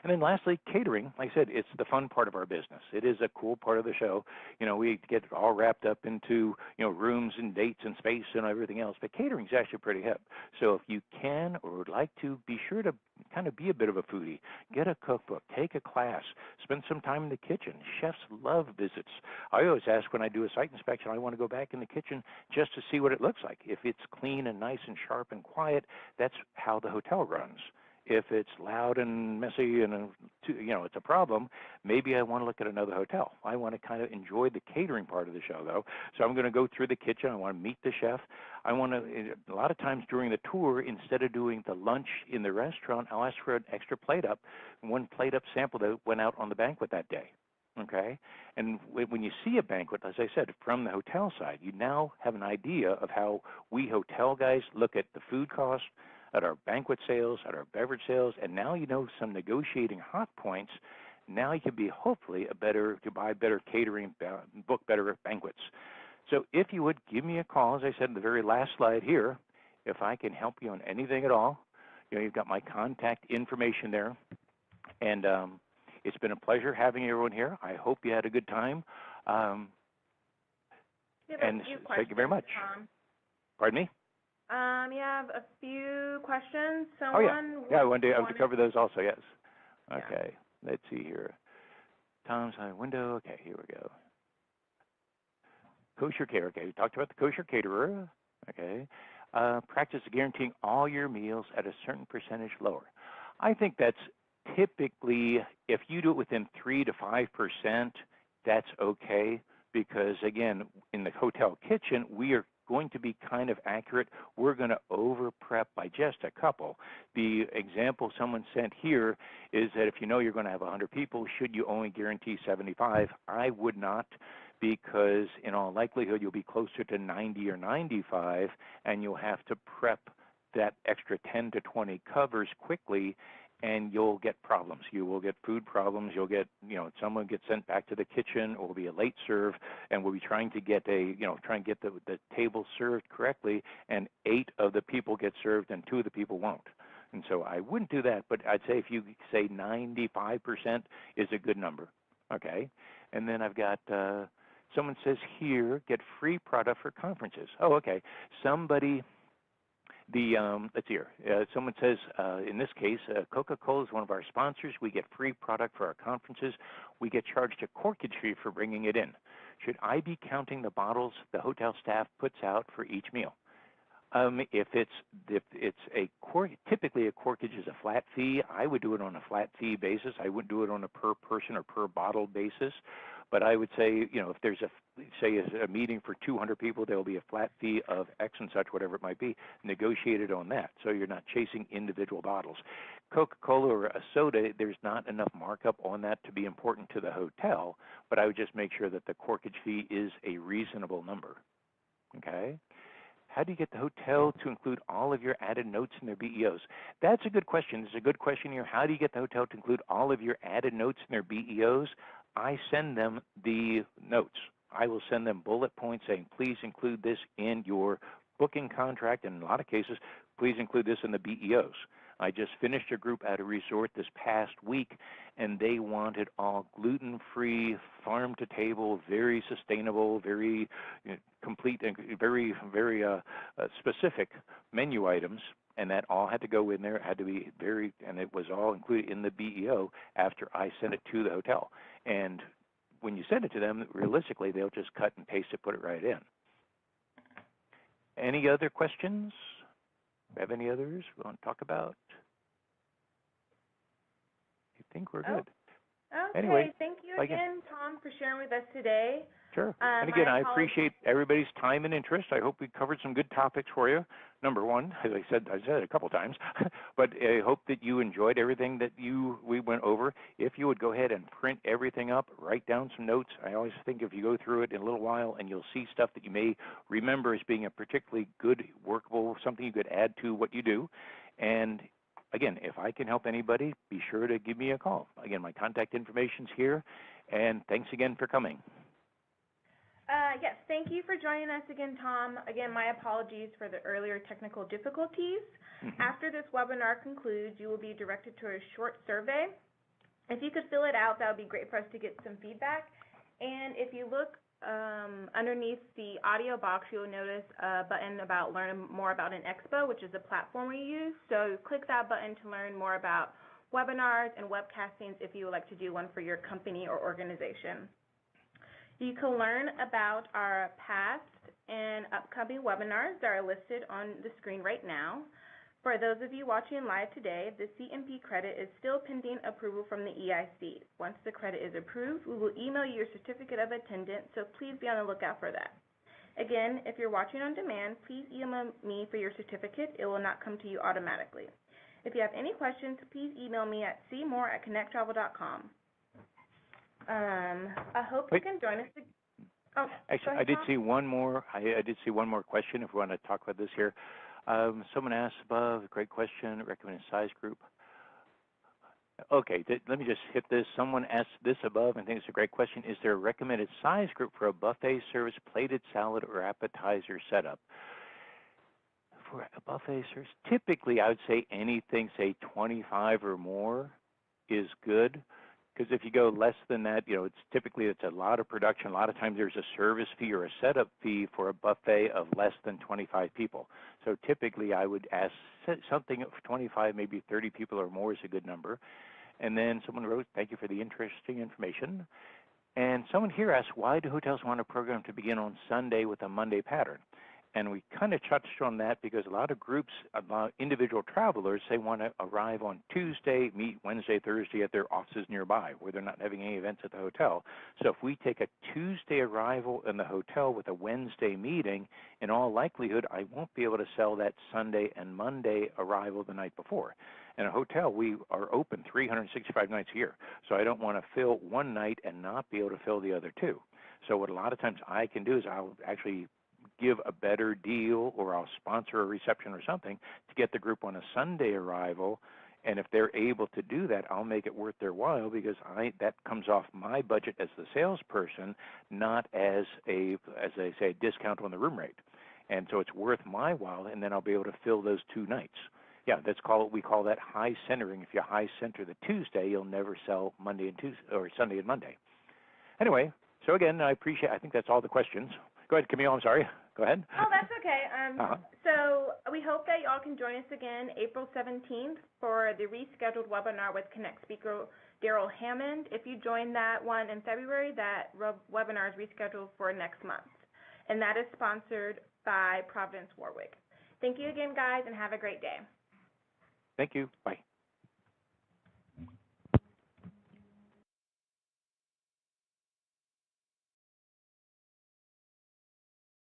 And then lastly, catering. Like I said, it's the fun part of our business. It is a cool part of the show. We get it all wrapped up into, rooms and dates and space and everything else. But catering is actually pretty hip. So if you can or would like to, be sure to kind of be a bit of a foodie. Get a cookbook, take a class, spend some time in the kitchen. Chefs love visits. I always ask when I do a site inspection, I want to go back in the kitchen just to see what it looks like. If it's clean and nice and sharp and quiet, that's how the hotel runs. If it's loud and messy and it's a problem, maybe I want to look at another hotel. I want to kind of enjoy the catering part of the show, though. So I'm going to go through the kitchen. I want to meet the chef. I want to, a lot of times during the tour, instead of doing the lunch in the restaurant, I'll ask for an extra plate up, 1 plate up sample that went out on the banquet that day. Okay? And when you see a banquet, as I said, from the hotel side, you now have an idea of how we hotel guys look at the food cost, at our banquet sales, at our beverage sales, and now you know some negotiating hot points. Now you can be hopefully to buy better catering, book better banquets. So if you would give me a call, as I said in the very last slide here, if I can help you on anything at all, you've got my contact information there. And it's been a pleasure having everyone here. I hope you had a good time. And thank you very much. Tom. Pardon me? You have a few questions. I wanted to cover those also, yes. Okay, Let's see here. Tom's High Window, okay, here we go. Kosher caterer, okay, we talked about the kosher caterer, okay. Practice guaranteeing all your meals at a certain percentage lower. I think that's typically, if you do it within 3 to 5%, that's okay, because again, in the hotel kitchen, we are going to be kind of accurate. We're going to over prep by just a couple. The example someone sent here is that if you know you're going to have 100 people, should you only guarantee 75? I would not, because in all likelihood you'll be closer to 90 or 95, and you'll have to prep that extra 10 to 20 covers quickly. and you'll get problems. You will get food problems. You'll get, someone gets sent back to the kitchen, or will be a late serve, and we'll be trying to get the table served correctly, and 8 of the people get served and 2 of the people won't. And so I wouldn't do that, but I'd say if you say 95% is a good number, okay? And then I've got someone says here, get free product for conferences. Oh, okay. Let's see here. Someone says, in this case, Coca-Cola is one of our sponsors. We get free product for our conferences. We get charged a corkage fee for bringing it in. Should I be counting the bottles the hotel staff puts out for each meal? If it's typically a corkage is a flat fee. I would do it on a flat fee basis. I wouldn't do it on a per person or per bottle basis. But I would say, if there's a meeting for 200 people, there will be a flat fee of X and such, whatever it might be, negotiated on that. So you're not chasing individual bottles. Coca-Cola or a soda, there's not enough markup on that to be important to the hotel, but I would just make sure that the corkage fee is a reasonable number. Okay? How do you get the hotel to include all of your added notes in their BEOs? That's a good question. It's a good question here. How do you get the hotel to include all of your added notes in their BEOs? I send them the notes. I will send them bullet points saying, please include this in your booking contract, and in a lot of cases, please include this in the BEOs. I just finished a group at a resort this past week, and they wanted all gluten-free, farm-to-table, very sustainable, very complete, and very, very specific menu items, and that all had to go in there. It had to be and it was all included in the BEO after I sent it to the hotel. And when you send it to them, realistically, they'll just cut and paste it, put it right in. Any other questions? Have any others we want to talk about? I think we're good. Okay, anyway, thank you again, Tom, for sharing with us today. Sure. And again, I appreciate everybody's time and interest. I hope we covered some good topics for you. Number one, as I said it a couple times, but I hope that you enjoyed everything that we went over. If you would go ahead and print everything up, write down some notes. I always think if you go through it in a little while and you'll see stuff that you may remember as being a particularly good, workable, something you could add to what you do. And again, if I can help anybody, be sure to give me a call. Again, my contact information's here, and thanks again for coming. Yes, thank you for joining us again, Tom. Again, my apologies for the earlier technical difficulties. After this webinar concludes, you will be directed to a short survey. If you could fill it out, that would be great for us to get some feedback. And if you look underneath the audio box, you'll notice a button about learn more about an expo, which is the platform we use. So click that button to learn more about webinars and webcastings if you would like to do one for your company or organization. You can learn about our past and upcoming webinars that are listed on the screen right now. For those of you watching live today, the CMP credit is still pending approval from the EIC. Once the credit is approved, we will email you your certificate of attendance, so please be on the lookout for that. Again, if you're watching on demand, please email me for your certificate. It will not come to you automatically. If you have any questions, please email me at cmore@connecttravel.com. I hope you can join us. Actually, I did see one more. I did see one more question. If we want to talk about this here, someone asked above. Great question. Recommended size group. Okay, let me just hit this. Someone asked this above, and I think it's a great question. Is there a recommended size group for a buffet service, plated salad, or appetizer setup? For a buffet service, typically I would say anything, say 25 or more, is good. Because if you go less than that, it's a lot of production. A lot of times there's a service fee or a setup fee for a buffet of less than 25 people. So typically I would ask something of 25, maybe 30 people or more is a good number. And then someone wrote, thank you for the interesting information. And someone here asked, why do hotels want a program to begin on Sunday with a Monday pattern? And we kind of touched on that because a lot of groups, individual travelers, they want to arrive on Tuesday, meet Wednesday, Thursday at their offices nearby where they're not having any events at the hotel. So if we take a Tuesday arrival in the hotel with a Wednesday meeting, in all likelihood, I won't be able to sell that Sunday and Monday arrival the night before. In a hotel, we are open 365 nights a year. So I don't want to fill one night and not be able to fill the other two. So what a lot of times I can do is I'll actually give a better deal, or I'll sponsor a reception or something to get the group on a Sunday arrival And if they're able to do that, I'll make it worth their while because that comes off my budget as the salesperson, not as I say, a discount on the room rate. And so it's worth my while, and then I'll be able to fill those 2 nights. Yeah, we call that high centering. If you high center the Tuesday, you'll never sell Monday and Tuesday or Sunday and Monday. Anyway, so again, I think that's all the questions. Go ahead, Camille, I'm sorry. Go ahead. Oh, that's okay. So we hope that y'all can join us again April 17th for the rescheduled webinar with Connect speaker Daryl Hammond. If you join that one in February, that webinar is rescheduled for next month. And that is sponsored by Providence Warwick. Thank you again, guys, and have a great day. Thank you. Bye.